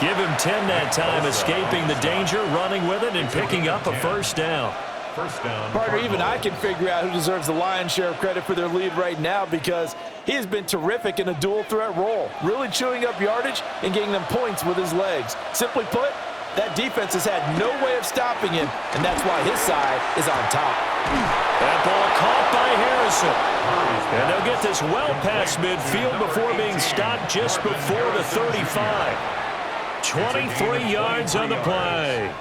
Give him 10 that time, escaping the danger, running with it, and picking up a first down. Partner, even I can figure out who deserves the lion's share of credit for their lead right now, because he has been terrific in a dual threat role, really chewing up yardage and getting them points with his legs. Simply put, that defense has had no way of stopping him, and that's why his side is on top. That ball caught by Harrison. And they'll get this well past midfield before being stopped just before the 35. 23 yards on the play.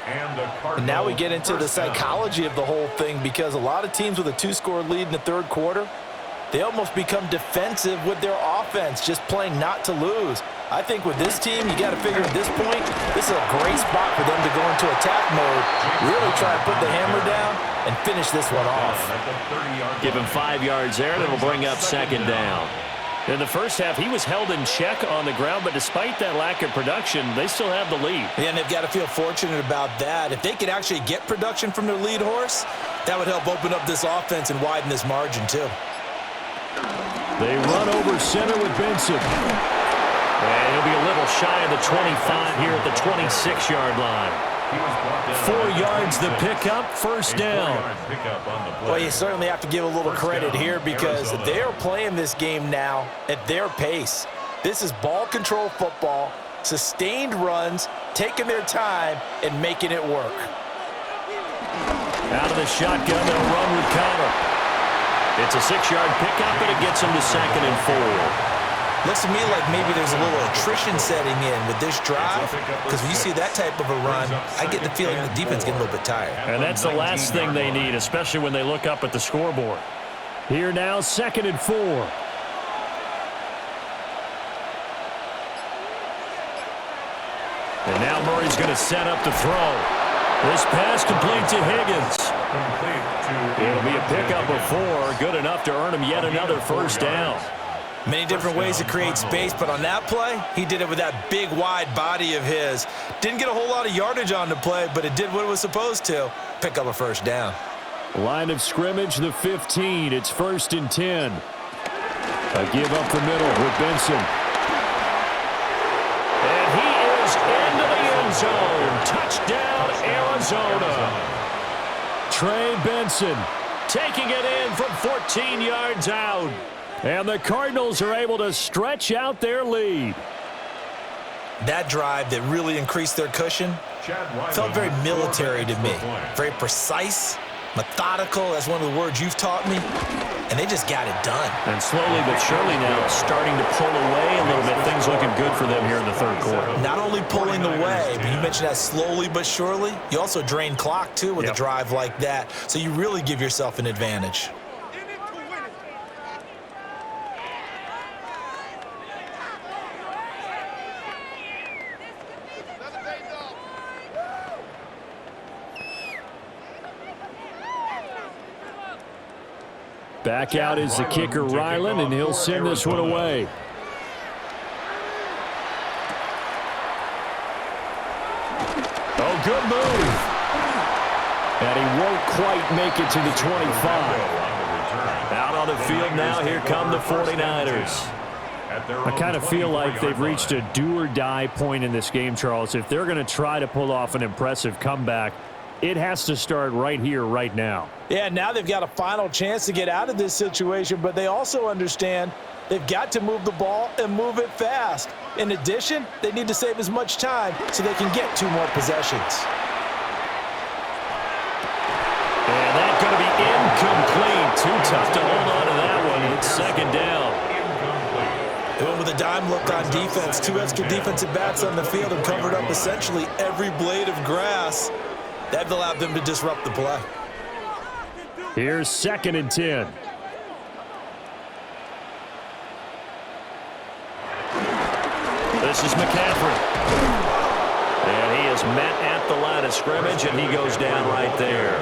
And now we get into the psychology of the whole thing, because a lot of teams with a 2-score lead in the third quarter, they almost become defensive with their offense, just playing not to lose. I think with this team, you got to figure at this point, this is a great spot for them to go into attack mode, really try to put the hammer down and finish this one off. Give him 5 yards there, and it'll bring up second down. In the first half, he was held in check on the ground, but despite that lack of production, they still have the lead. Yeah, and they've got to feel fortunate about that. If they could actually get production from their lead horse, that would help open up this offense and widen this margin too. They run over center with Benson. And he'll be a little shy of the 25 here at the 26-yard line. 4 yards the pickup, first down. Well, you certainly have to give a little credit here, because they're playing this game now at their pace. This is ball control football, sustained runs, taking their time, and making it work. Out of the shotgun, they'll run with Connor. It's a 6-yard pickup, and it gets him to 2nd and 4. Looks to me like maybe there's a little attrition setting in with this drive, because when you see that type of a run, I get the feeling the defense getting a little bit tired. And that's the last thing they need, especially when they look up at the scoreboard. Here now, 2nd and 4. And now Murray's going to set up the throw. This pass complete to Higgins. It'll be a pickup of 4, good enough to earn him yet another first down. Many different ways to create space, but on that play, he did it with that big, wide body of his. Didn't get a whole lot of yardage on the play, but it did what it was supposed to. Pick up a first down. Line of scrimmage, the 15. It's 1st and 10. A give up the middle with Benson. And he is into the end zone. Touchdown, Arizona. Trey Benson taking it in from 14 yards out. And the Cardinals are able to stretch out their lead. That drive that really increased their cushion felt very military to me. Very precise, methodical, that's one of the words you've taught me. And they just got it done. And slowly but surely now starting to pull away a little bit. Things looking good for them here in the third quarter. Not only pulling away, but you mentioned that slowly but surely. You also drain clock, too, with a drive like that. So you really give yourself an advantage. Back out is the kicker, Ryland, and he'll send this one away. Oh, good move. And he won't quite make it to the 25. Out on the field now, here come the 49ers. I kind of feel like they've reached a do-or-die point in this game, Charles. If they're going to try to pull off an impressive comeback, it has to start right here, right now. Yeah, now they've got a final chance to get out of this situation, but they also understand they've got to move the ball and move it fast. In addition, they need to save as much time so they can get 2 more possessions. And that's going to be incomplete. Too tough to hold on to that one. It's 2nd down. They went with a dime look on defense. 2 extra defensive backs on the field and covered up essentially every blade of grass. That allowed them to disrupt the play. Here's 2nd and 10. This is McCaffrey. And he is met at the line of scrimmage, and he goes down right there.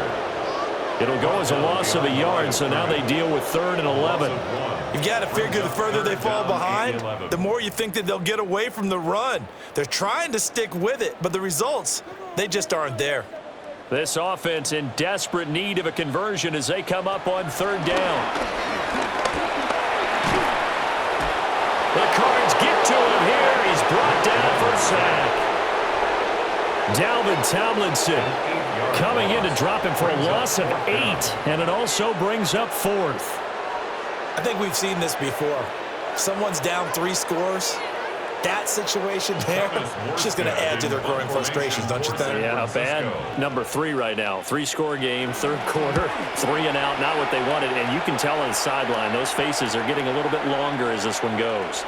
It'll go as a loss of a yard, so now they deal with 3rd and 11. You've got to figure the further they fall behind, the more you think that they'll get away from the run. They're trying to stick with it, but the results, they just aren't there. This offense in desperate need of a conversion as they come up on 3rd down. to him here. He's brought down for a sack. Dalvin Tomlinson coming in to drop him for a loss of 8, and it also brings up 4th. I think we've seen this before. Someone's down 3 scores. That situation there, it's just going to add to their growing frustrations, don't you think? Yeah, a bad number 3 right now. 3-score game, 3rd quarter, 3 and out, not what they wanted. And you can tell on the sideline, those faces are getting a little bit longer as this one goes.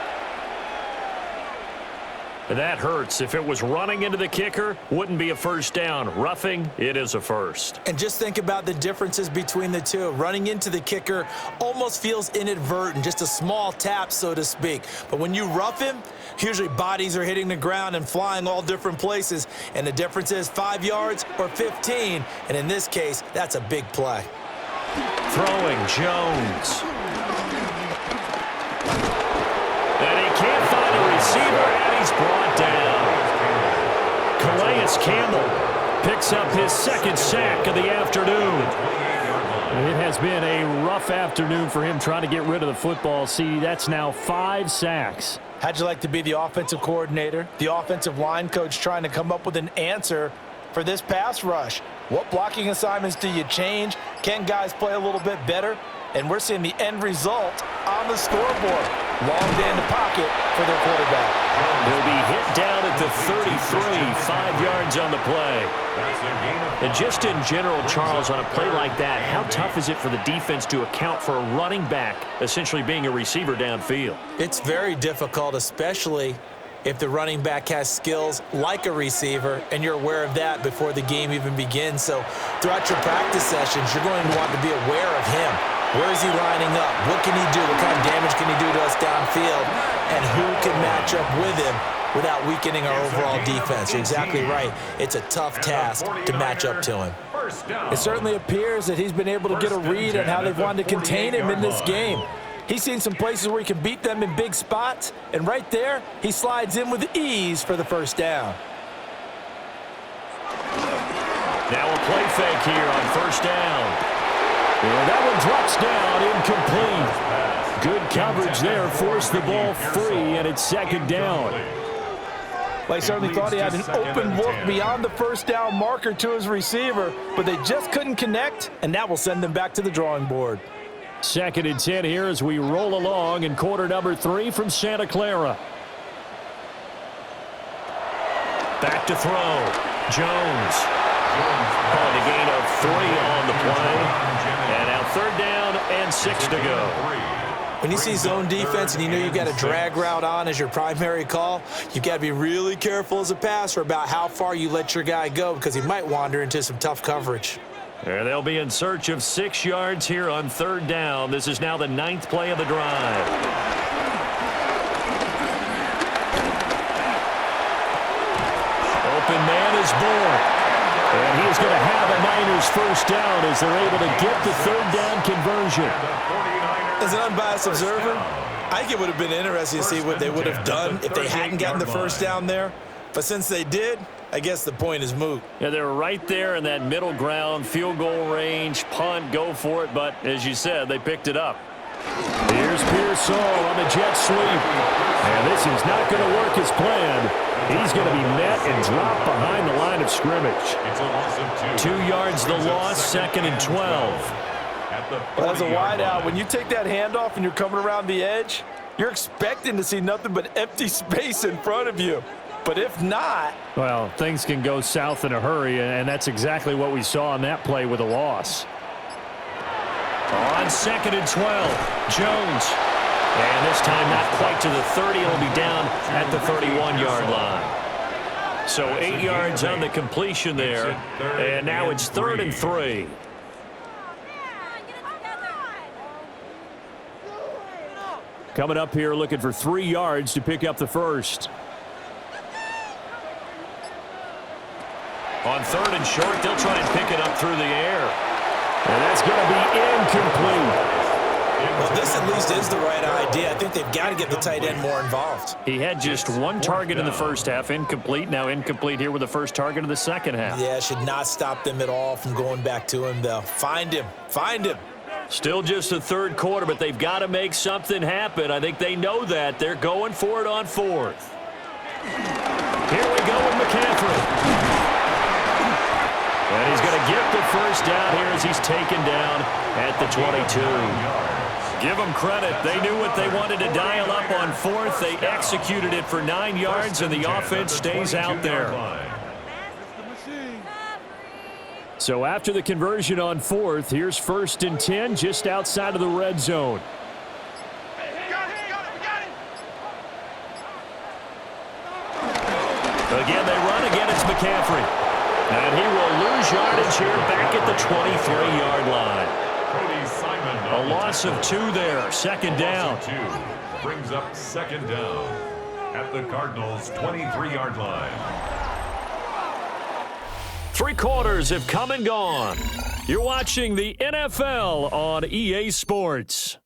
That hurts. If it was running into the kicker, wouldn't be a first down. Roughing, it is a first. And just think about the differences between the two. Running into the kicker almost feels inadvertent, just a small tap, so to speak. But when you rough him, usually bodies are hitting the ground and flying all different places. And the difference is 5 yards or 15. And in this case, that's a big play. Throwing Jones. And he can't find a receiver, and he's brought down. Calais Campbell picks up his 2nd sack of the afternoon. It has been a rough afternoon for him trying to get rid of the football. See, that's now 5 sacks. How'd you like to be the offensive coordinator, the offensive line coach trying to come up with an answer for this pass rush? What blocking assignments do you change? Can guys play a little bit better? And we're seeing the end result on the scoreboard. Long day in the pocket for their quarterback. He'll be hit down at the 33, 5 yards on the play. And just in general, Charles, on a play like that, how tough is it for the defense to account for a running back essentially being a receiver downfield? It's very difficult, especially if the running back has skills like a receiver, and you're aware of that before the game even begins. So throughout your practice sessions, you're going to want to be aware of him. Where is he lining up? What can he do? What kind of damage can he do to us downfield? And who can match up with him without weakening our overall defense? You're exactly right. It's a tough task to match up to him. It certainly appears that he's been able to get a read on how they've wanted to contain him in this game. He's seen some places where he can beat them in big spots, and right there, he slides in with ease for the first down. Now a play fake here on first down. And that one drops down, incomplete. Good coverage there, forced the ball free, and it's 2nd down. Well, he certainly thought he had an open look beyond the first down marker to his receiver, but they just couldn't connect, and that will send them back to the drawing board. 2nd and 10 here as we roll along in quarter number 3 from Santa Clara. Back to throw. Jones. And a gain of 3 on the play. And now 3rd down and 6 to go. When you see zone defense and you know you've got a drag route on as your primary call, you've got to be really careful as a passer about how far you let your guy go because he might wander into some tough coverage. And they'll be in search of 6 yards here on 3rd down. This is now the 9th play of the drive. Open man is born. And he is going to have a Niners first down as they're able to get the 3rd down conversion. As an unbiased observer, I think it would have been interesting to see what they would have done if they hadn't gotten the first down there. But since they did, I guess the point is moot. Yeah, they were right there in that middle ground, field goal range, punt, go for it. But as you said, they picked it up. Here's Pearsall on the jet sweep. And this is not going to work as planned. He's going to be met and dropped behind the line of scrimmage. It's a loss of 2. 2 yards the loss, 2nd and 12. Well, as a wideout, when you take that handoff and you're coming around the edge, you're expecting to see nothing but empty space in front of you. But if not... Well, things can go south in a hurry, and that's exactly what we saw on that play with a loss. On 2nd and 12, Jones. And this time not quite to the 30. It'll be down at the 31-yard line. So 8 yards on the completion there. And now it's 3rd and 3. Coming up here looking for 3 yards to pick up the first. On 3rd and short, they'll try and pick it up through the air. And that's going to be incomplete. Well, this at least is the right idea. I think they've got to get the tight end more involved. He had just 1 target in the first half, incomplete. Now incomplete here with the first target of the second half. Yeah, should not stop them at all from going back to him, though. Find him. Find him. Still just the third quarter, but they've got to make something happen. I think they know that. They're going for it on fourth. Here we go with McCaffrey. And he's going to get the first down here as he's taken down at the 22. Give them credit. They knew what they wanted to dial up on fourth. They executed it for 9 yards, and the offense stays out there. So after the conversion on fourth, here's 1st and 10 just outside of the red zone. Again, they run. Again, it's McCaffrey. And he will lose yardage here back at the 23-yard line. A loss of 2 there. 2nd down. Brings up 2nd down at the Cardinals' 23-yard line. 3 quarters have come and gone. You're watching the NFL on EA Sports.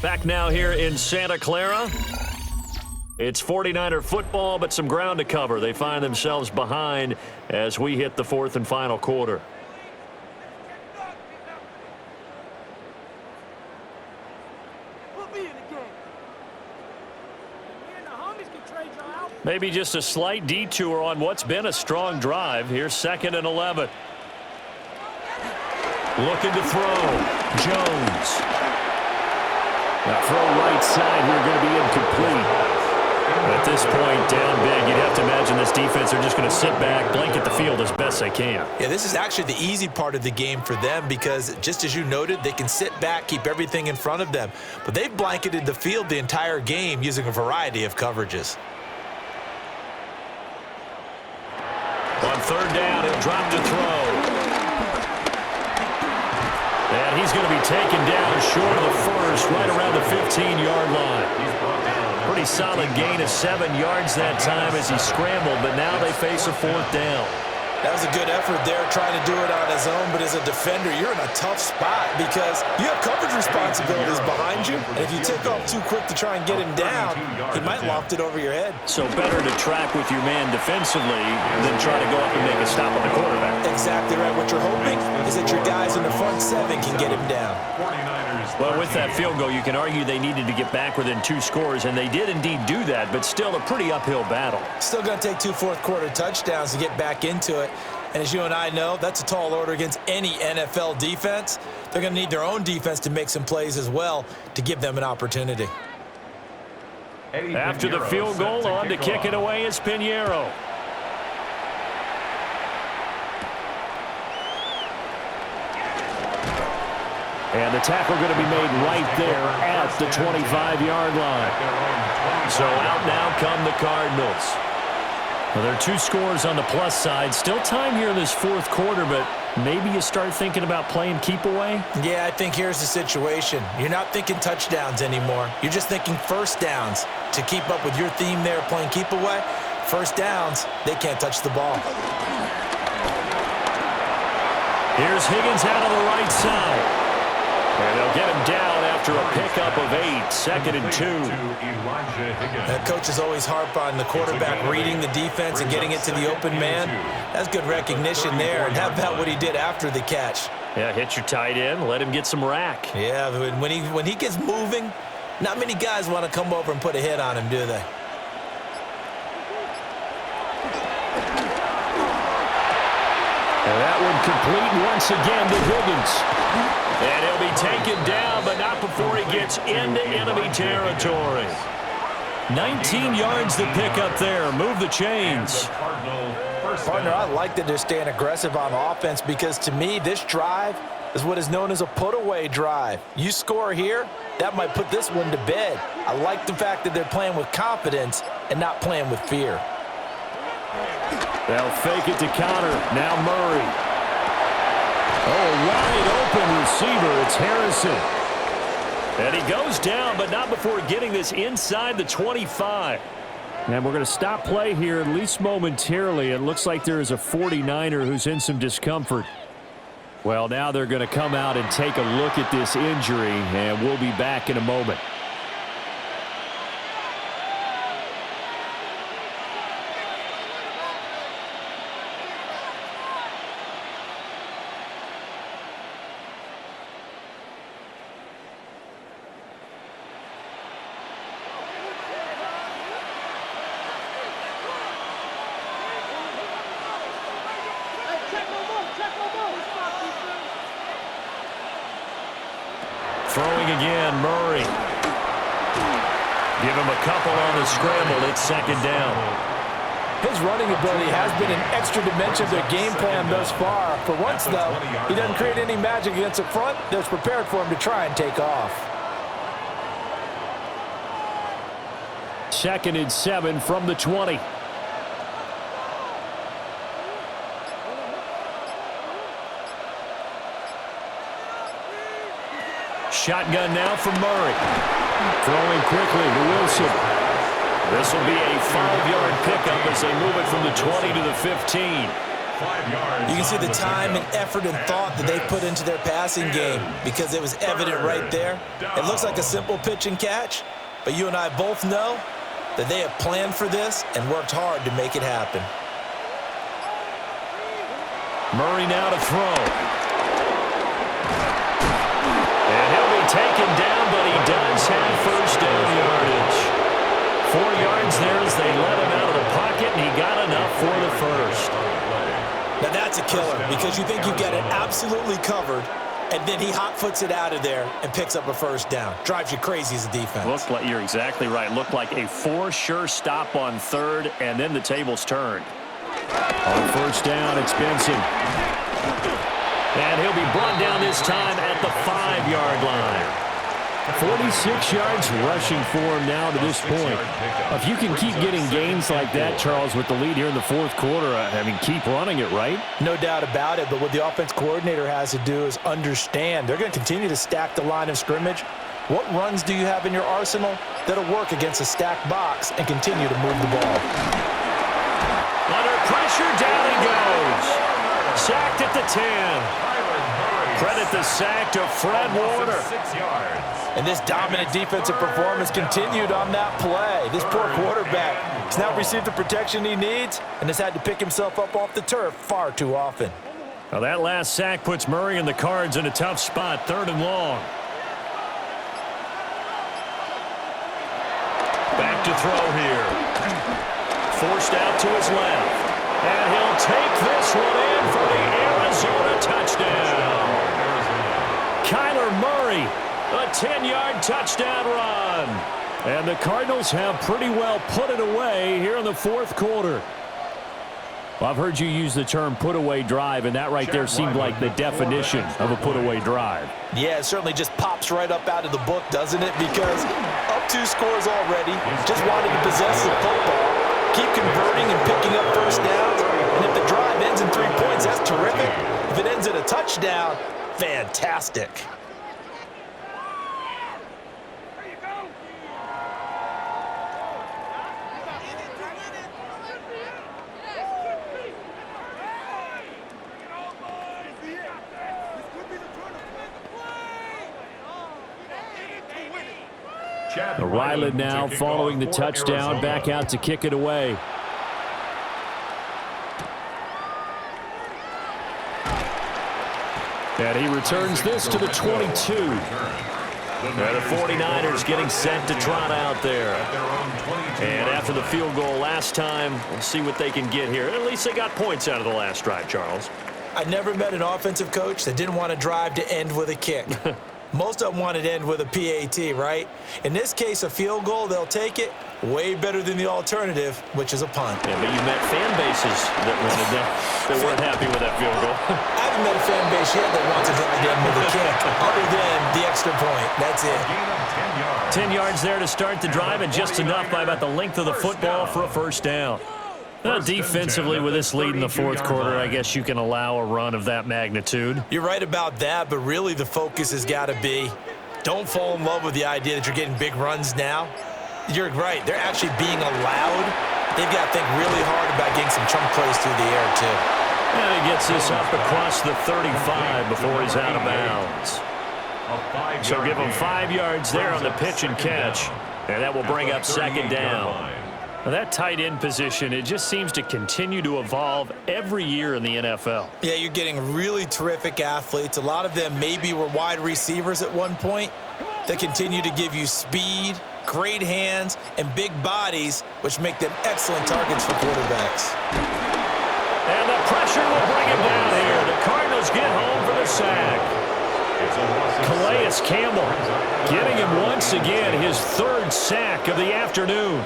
Back now here in Santa Clara. It's 49er football, but some ground to cover. They find themselves behind as we hit the 4th and final quarter. Maybe just a slight detour on what's been a strong drive. Here's 2nd and 11. Looking to throw. Jones. Now throw right side here, going to be incomplete. At this point, down big, you'd have to imagine this defense are just going to sit back, blanket the field as best they can. Yeah, this is actually the easy part of the game for them because, just as you noted, they can sit back, keep everything in front of them. But they've blanketed the field the entire game using a variety of coverages. On 3rd down, he'll drop to throw. And he's going to be taken down short of the first, right around the 15-yard line. Pretty solid gain of 7 yards that time as he scrambled, but now they face a 4th down. That was a good effort there, trying to do it on his own, but as a defender, you're in a tough spot because you have coverage responsibilities behind you, and if you take off too quick to try and get him down, he might loft it over your head. So better to track with your man defensively than try to go up and make a stop on the quarterback. Exactly right. What you're hoping is that your guys in the front 7 can get him down. Well, with that field goal, you can argue they needed to get back within 2 scores, and they did indeed do that, but still a pretty uphill battle. Still going to take 2 fourth-quarter touchdowns to get back into it. And as you and I know, that's a tall order against any NFL defense. They're going to need their own defense to make some plays as well to give them an opportunity. After the field goal, on to kick it away is Pinheiro. And the tackle going to be made right there at the 25-yard line. So out now come the Cardinals. Well, there are 2 scores on the plus side. Still time here in this 4th quarter, but maybe you start thinking about playing keep away? Yeah, I think here's the situation. You're not thinking touchdowns anymore. You're just thinking 1st downs. To keep up with your theme there, playing keep away, 1st downs, they can't touch the ball. Here's Higgins out on the right side. And they'll get him down after a pickup of 8, 2nd and 2. That coach is always harp on the quarterback reading the defense and getting it to the open man. That's good recognition there. And how about what he did after the catch? Yeah, hit your tight end, let him get some rack. Yeah, when he gets moving, not many guys want to come over and put a hit on him, do they? And that one complete once again to Higgins. And he'll be taken down, but not before he gets into enemy territory. 19 yards to pick up there. Move the chains. Partner, I like that they're staying aggressive on offense because, to me, this drive is what is known as a put-away drive. You score here, that might put this one to bed. I like the fact that they're playing with confidence and not playing with fear. They'll fake it to counter. Now Murray. Oh, wide open receiver. It's Harrison. And he goes down, but not before getting this inside the 25. And we're going to stop play here, at least momentarily. It looks like there is a 49er who's in some discomfort. Well, now they're going to come out and take a look at this injury, and we'll be back in a moment. Throwing again, Murray. Give him a couple on the scramble. It's second down. His running ability has been an extra dimension of their game plan thus far. For once, though, he doesn't create any magic against the front that's prepared for him to try and take off. 2nd and 7 from the 20. Shotgun now from Murray. Throwing quickly to Wilson. This will be a 5-yard pickup as they move it from the 20 to the 15. 5 yards. You can see the time and effort and thought that they put into their passing game because it was evident right there. It looks like a simple pitch and catch, but you and I both know that they have planned for this and worked hard to make it happen. Murray now to throw. And he'll be taken down, but he does have first down yardage. 4 yards there as they let him out of the pocket, and he got enough for the first. Now that's a killer because you think you've got it absolutely covered, and then he hot-foots it out of there and picks up a first down. Drives you crazy as a defense. Looked like, you're exactly right. Looked like a 4-sure stop on 3rd, and then the tables turned. On first down, it's Benson. And he'll be brought down this time at the 5-yard line. 46 yards rushing for him now to this point. If you can keep getting gains like that, Charles, with the lead here in the 4th quarter, I mean, keep running it, right? No doubt about it, but what the offense coordinator has to do is understand they're going to continue to stack the line of scrimmage. What runs do you have in your arsenal that'll work against a stacked box and continue to move the ball? Under pressure, down he goes. Sacked at the 10. Credit the sack to Fred Warner. 6 yards. And this dominant defensive performance continued on that play. This poor quarterback has not received the protection he needs and has had to pick himself up off the turf far too often. Well, that last sack puts Murray and the Cards in a tough spot, 3rd and long. Back to throw here. Forced out to his left. And he'll take this one in for the Arizona touchdown. Kyler Murray, a 10-yard touchdown run. And the Cardinals have pretty well put it away here in the 4th quarter. Well, I've heard you use the term put-away drive, and that right there seemed like the definition of a put-away drive. Yeah, it certainly just pops right up out of the book, doesn't it? Because up 2 scores already, just wanted to possess the football, keep converting and picking up first downs. And if the drive ends in 3 points, that's terrific. If it ends in a touchdown, fantastic. Ryland now following the touchdown, back out to kick it away. And he returns this to the 22. And the 49ers getting set to trot out there. And after the field goal last time, we'll see what they can get here. At least they got points out of the last drive, Charles. I never met an offensive coach that didn't want to drive to end with a kick. Most of them want to end with a PAT, right? In this case, a field goal, they'll take it. Way better than the alternative, which is a punt. Yeah, but you met fan bases that wanted that weren't happy with that field goal. I haven't met a fan base yet that wants to drive to end with a kick, other than the extra point. That's it. 10 yards there to start the drive, and just enough by about the length of the football for a first down. Defensively, with this lead in the 4th quarter, I guess you can allow a run of that magnitude. You're right about that, but really the focus has got to be don't fall in love with the idea that you're getting big runs now. You're right. They're actually being allowed. They've got to think really hard about getting some chunk plays through the air, too. And he gets this up across the 35 before he's out of bounds. So give him 5 yards there on the pitch and catch, and that will bring up second down. Now that tight end position, it just seems to continue to evolve every year in the NFL. Yeah, you're getting really terrific athletes. A lot of them maybe were wide receivers at one point that continue to give you speed, great hands, and big bodies, which make them excellent targets for quarterbacks. And the pressure will bring him down here. The Cardinals get home for the sack. Calais Campbell getting him once again his third sack of the afternoon.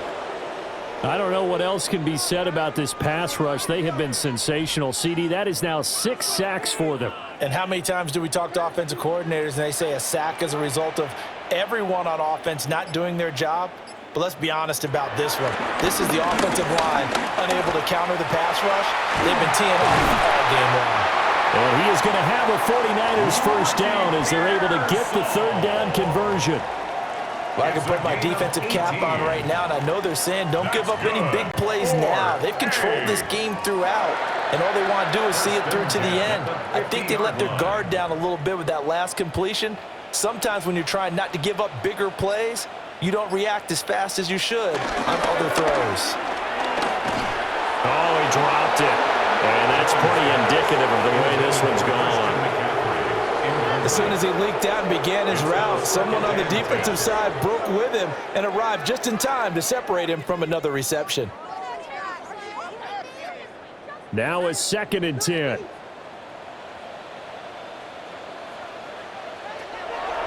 I don't know what else can be said about this pass rush. They have been sensational. CD, that is now 6 sacks for them. And how many times do we talk to offensive coordinators and they say a sack is a result of everyone on offense not doing their job? But let's be honest about this one. This is the offensive line unable to counter the pass rush. They've been teeing off all game long. And he is going to have a 49ers first down as they're able to get the third down conversion. Well, I can put my defensive cap on right now, and I know they're saying don't give up any big plays now. They've controlled this game throughout, and all they want to do is see it through to the end. I think they let their guard down a little bit with that last completion. Sometimes when you're trying not to give up bigger plays, you don't react as fast as you should on other throws. Oh, he dropped it. And that's pretty indicative of the way this one's gone. As soon as he leaked out and began his route, someone on the defensive side broke with him and arrived just in time to separate him from another reception. Now it's 2nd and 10.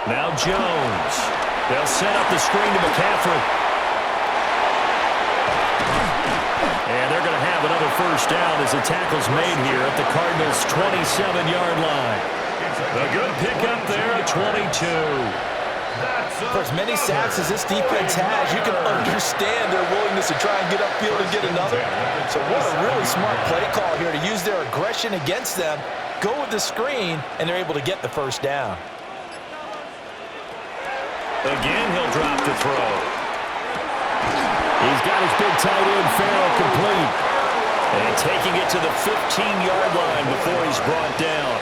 Now Jones. They'll set up the screen to McCaffrey. And they're going to have another first down as the tackle's made here at the Cardinals' 27-yard line. A good pickup there at 22. For as many sacks as this defense has, you can understand their willingness to try and get upfield and get another. So what a really smart play call here to use their aggression against them, go with the screen, and they're able to get the first down. Again, he'll drop to throw. He's got his big tight end, Farrell, complete. And taking it to the 15-yard line before he's brought down.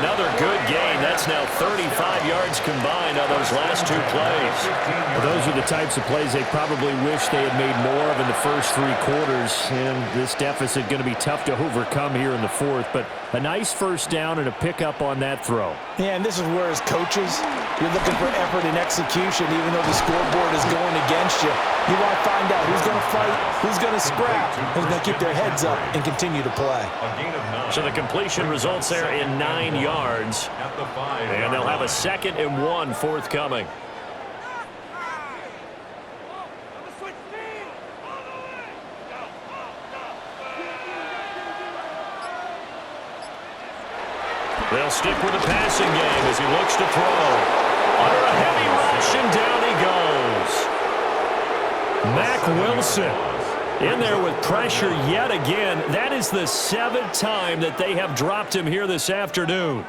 Another good gain. That's now 35 yards combined on those last 2 plays. Well, those are the types of plays they probably wish they had made more of in the first 3 quarters. And this deficit going to be tough to overcome here in the 4th. But a nice first down and a pickup on that throw. Yeah, and this is where as coaches, you're looking for effort and execution even though the scoreboard is going against you. You want to find out who's going to fight, who's going to scrap, who's going to keep their heads up and continue to play. So the completion results there in 9 yards. And they'll have a 2nd and 1 forthcoming. They'll stick with the passing game as he looks to throw. Under a heavy rush, and down he goes. Mack Wilson in there with pressure yet again. That is the 7th time that they have dropped him here this afternoon.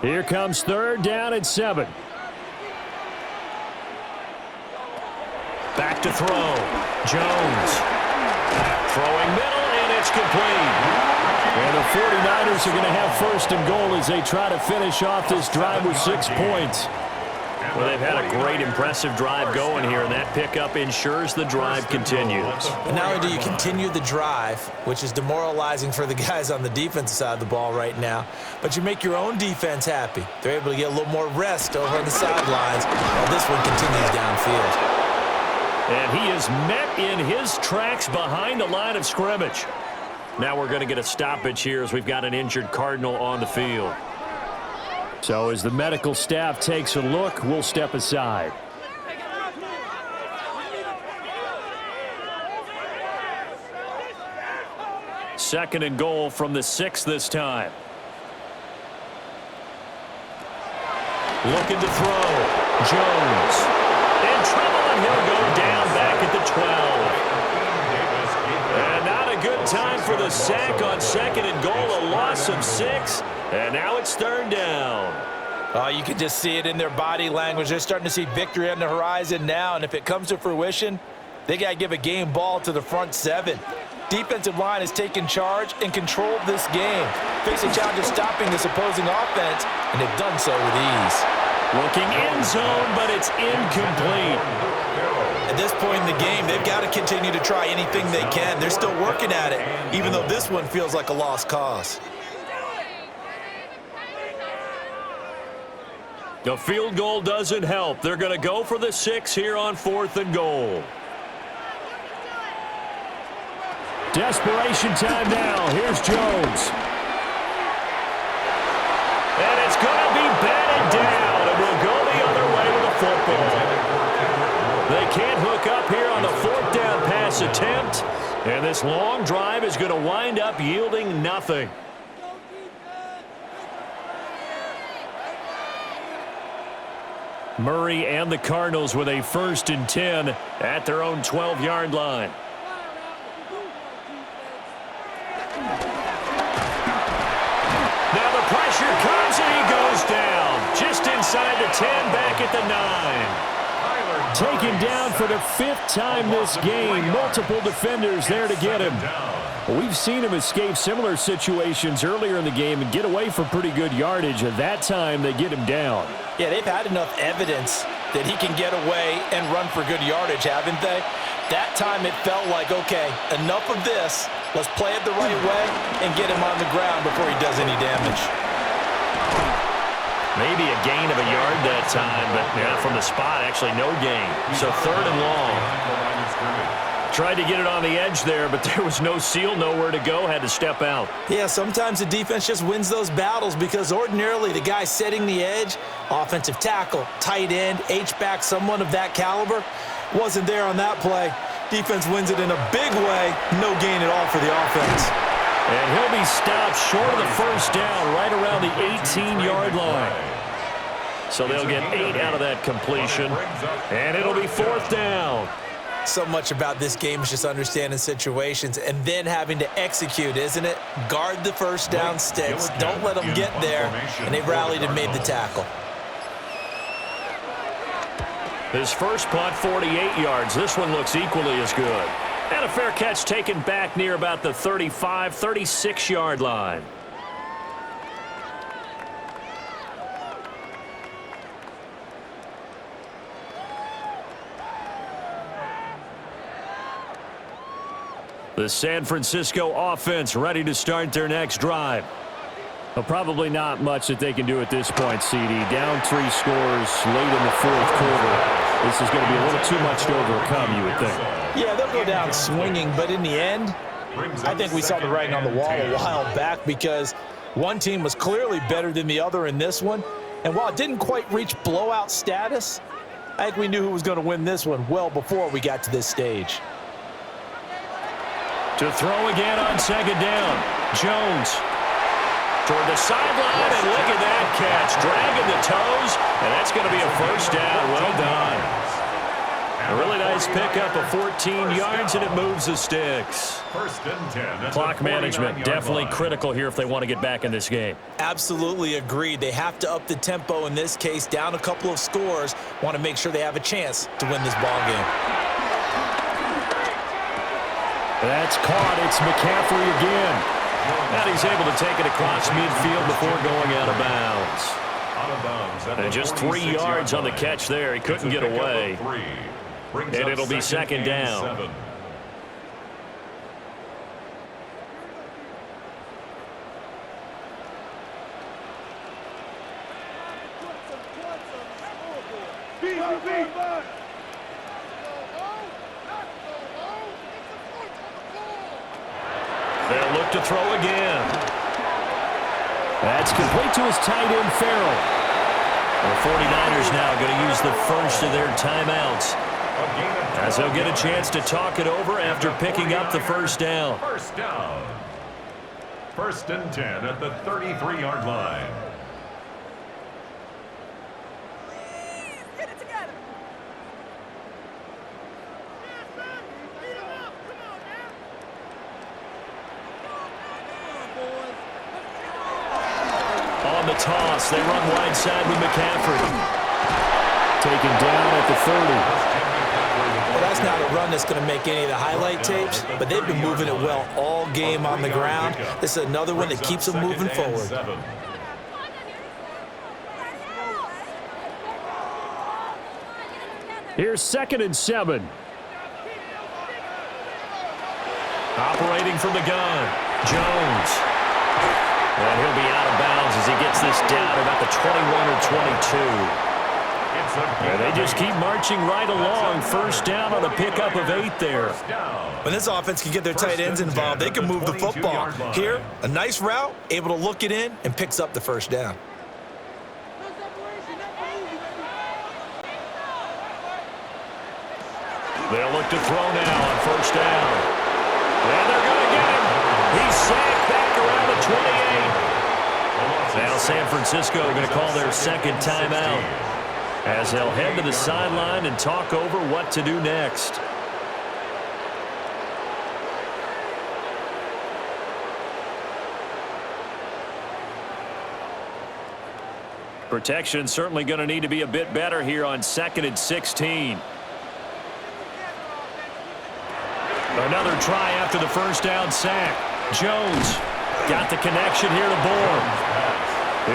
Here comes 3rd down and 7. Back to throw. Jones. Throwing middle, and it's complete. And the 49ers are going to have 1st and goal as they try to finish off this drive with 6 points. Well, they've had a great, impressive drive going here, and that pickup ensures the drive continues. And not only do you continue the drive, which is demoralizing for the guys on the defensive side of the ball right now, but you make your own defense happy. They're able to get a little more rest over on the sidelines while this one continues downfield. And he is met in his tracks behind the line of scrimmage. Now we're going to get a stoppage here as we've got an injured Cardinal on the field. So as the medical staff takes a look, we'll step aside. Second and goal from the 6 this time. Looking to throw. Jones. In trouble, and he'll go down back at the 12. And not a good time for the sack on 2nd and goal. A loss of 6. And now it's 3rd down. Oh, you can just see it in their body language. They're starting to see victory on the horizon now, and if it comes to fruition, they got to give a game ball to the front 7. Defensive line has taken charge and controlled this game. Face a challenge of stopping this opposing offense, and they've done so with ease. Looking end zone, but it's incomplete. At this point in the game, they've got to continue to try anything they can. They're still working at it, even though this one feels like a lost cause. The field goal doesn't help. They're going to go for the 6 here on 4th and goal. Desperation time now. Here's Jones. And it's going to be batted down. And we'll go the other way with the football. They can't hook up here on the fourth down pass attempt. And this long drive is going to wind up yielding nothing. Murray and the Cardinals with a 1st and 10 at their own 12-yard line. Now the pressure comes and he goes down. Just inside the 10, back at the 9. Taken down for the 5th time this game. Multiple defenders there to get him. We've seen him escape similar situations earlier in the game and get away for pretty good yardage. At that time, they get him down. Yeah, they've had enough evidence that he can get away and run for good yardage, haven't they? That time it felt like, okay, enough of this. Let's play it the right way and get him on the ground before he does any damage. Maybe a gain of a yard that time, but yeah, from the spot, actually no gain. So 3rd and long. Tried to get it on the edge there, but there was no seal, nowhere to go, had to step out. Yeah, sometimes the defense just wins those battles because ordinarily the guy setting the edge, offensive tackle, tight end, H-back, someone of that caliber, wasn't there on that play. Defense wins it in a big way, no gain at all for the offense. And he'll be stopped short of the 1st down, right around the 18-yard line. So they'll get 8 out of that completion, and it'll be 4th down. So much about this game is just understanding situations and then having to execute, isn't it? Guard the 1st down sticks. Don't let them get there. And they rallied and made the tackle. His first punt, 48 yards. This one looks equally as good. And a fair catch taken back near about the 35, 36-yard line. The San Francisco offense ready to start their next drive. Well, probably not much that they can do at this point, CD. Down 3 scores late in the 4th quarter. This is going to be a little too much to overcome, you would think. Yeah, they'll go down swinging, but in the end, I think we saw the writing on the wall a while back because one team was clearly better than the other in this one. And while it didn't quite reach blowout status, I think we knew who was going to win this one well before we got to this stage. To throw again on 2nd down. Jones toward the sideline, and look at that catch. Dragging the toes, and that's going to be a 1st down. Well done. A really nice pickup of 14 yards, and it moves the sticks. 1st and 10. Clock management definitely critical here if they want to get back in this game. Absolutely agreed. They have to up the tempo in this case, down a couple of scores. Want to make sure they have a chance to win this ball game. That's caught. It's McCaffrey again. And he's able to take it across midfield before going out of bounds. And just 3 yards on the catch there. He couldn't get away. And it'll be 2nd down. They'll look to throw again. That's complete to his tight end, Farrell. The 49ers now going to use the first of their timeouts, as they'll get a chance to talk it over after picking up the 1st down. 1st down. 1st and 10 at the 33-yard line. On the toss, they run wide side with McCaffrey. Taken down at the 30. Well, that's not a run that's going to make any of the highlight tapes, but they've been moving it well all game on the ground. This is another one that keeps them moving forward. Here's 2nd and 7. Operating from the gun, Jones. And he'll be out of bounds as he gets this down about the 21 or 22. And they just keep marching right along. First down on a pickup of 8 there. When this offense can get their tight ends involved, they can move the football. Here, a nice route, able to look it in, and picks up the first down. They'll look to throw now on first down. And they're going to get him. He's sacked back around the 28. Now San Francisco going to call their second timeout as they'll head to the sideline and talk over what to do next. Protection certainly going to need to be a bit better here on 2nd and 16. Another try after the first down sack. Jones got the connection here to Bourne.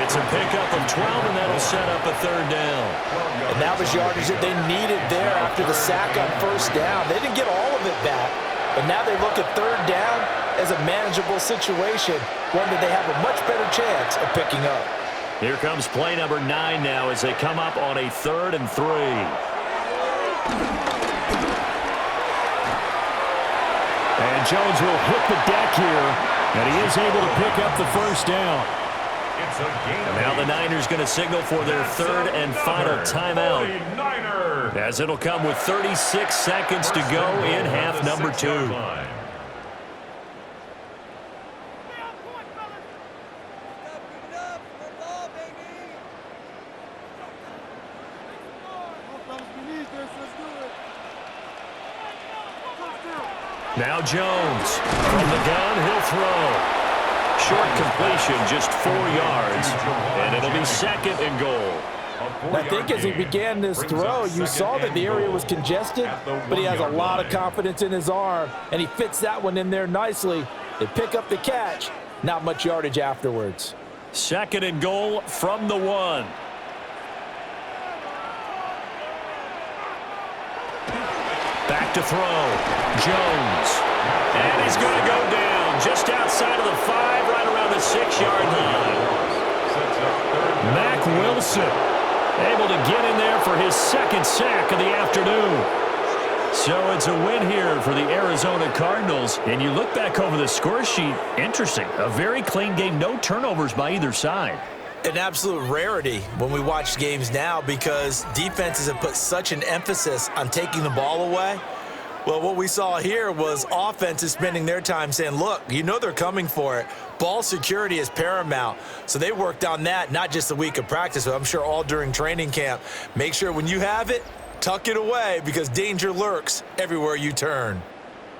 It's a pickup of 12, and that'll set up a third down. And that was yardage that they needed there after the sack on first down. They didn't get all of it back, but now they look at third down as a manageable situation, one that they have a much better chance of picking up. Here comes play number 9 now as they come up on a 3rd and 3. And Jones will hit the deck here, and he is able to pick up the first down. And now the Niners going to signal for their 3rd and final timeout, as it'll come with 36 seconds to go in half number 2. Now Jones from the gun, he'll throw. Short completion, just 4 yards, and it'll be 2nd and goal. I think as he began this throw, you saw that the area was congested, but he has a lot of confidence in his arm, and he fits that one in there nicely. They pick up the catch, not much yardage afterwards. 2nd and goal from the 1. Back to throw. Jones. And he's going to go down just outside of the 5, right around the 6-yard line. Mack Wilson able to get in there for his 2nd sack of the afternoon. So it's a win here for the Arizona Cardinals. And you look back over the score sheet, interesting. A very clean game, no turnovers by either side. An absolute rarity when we watch games now because defenses have put such an emphasis on taking the ball away. Well, what we saw here was offenses spending their time saying, look, you know they're coming for it. Ball security is paramount. So they worked on that, not just a week of practice, but I'm sure all during training camp. Make sure when you have it, tuck it away because danger lurks everywhere you turn.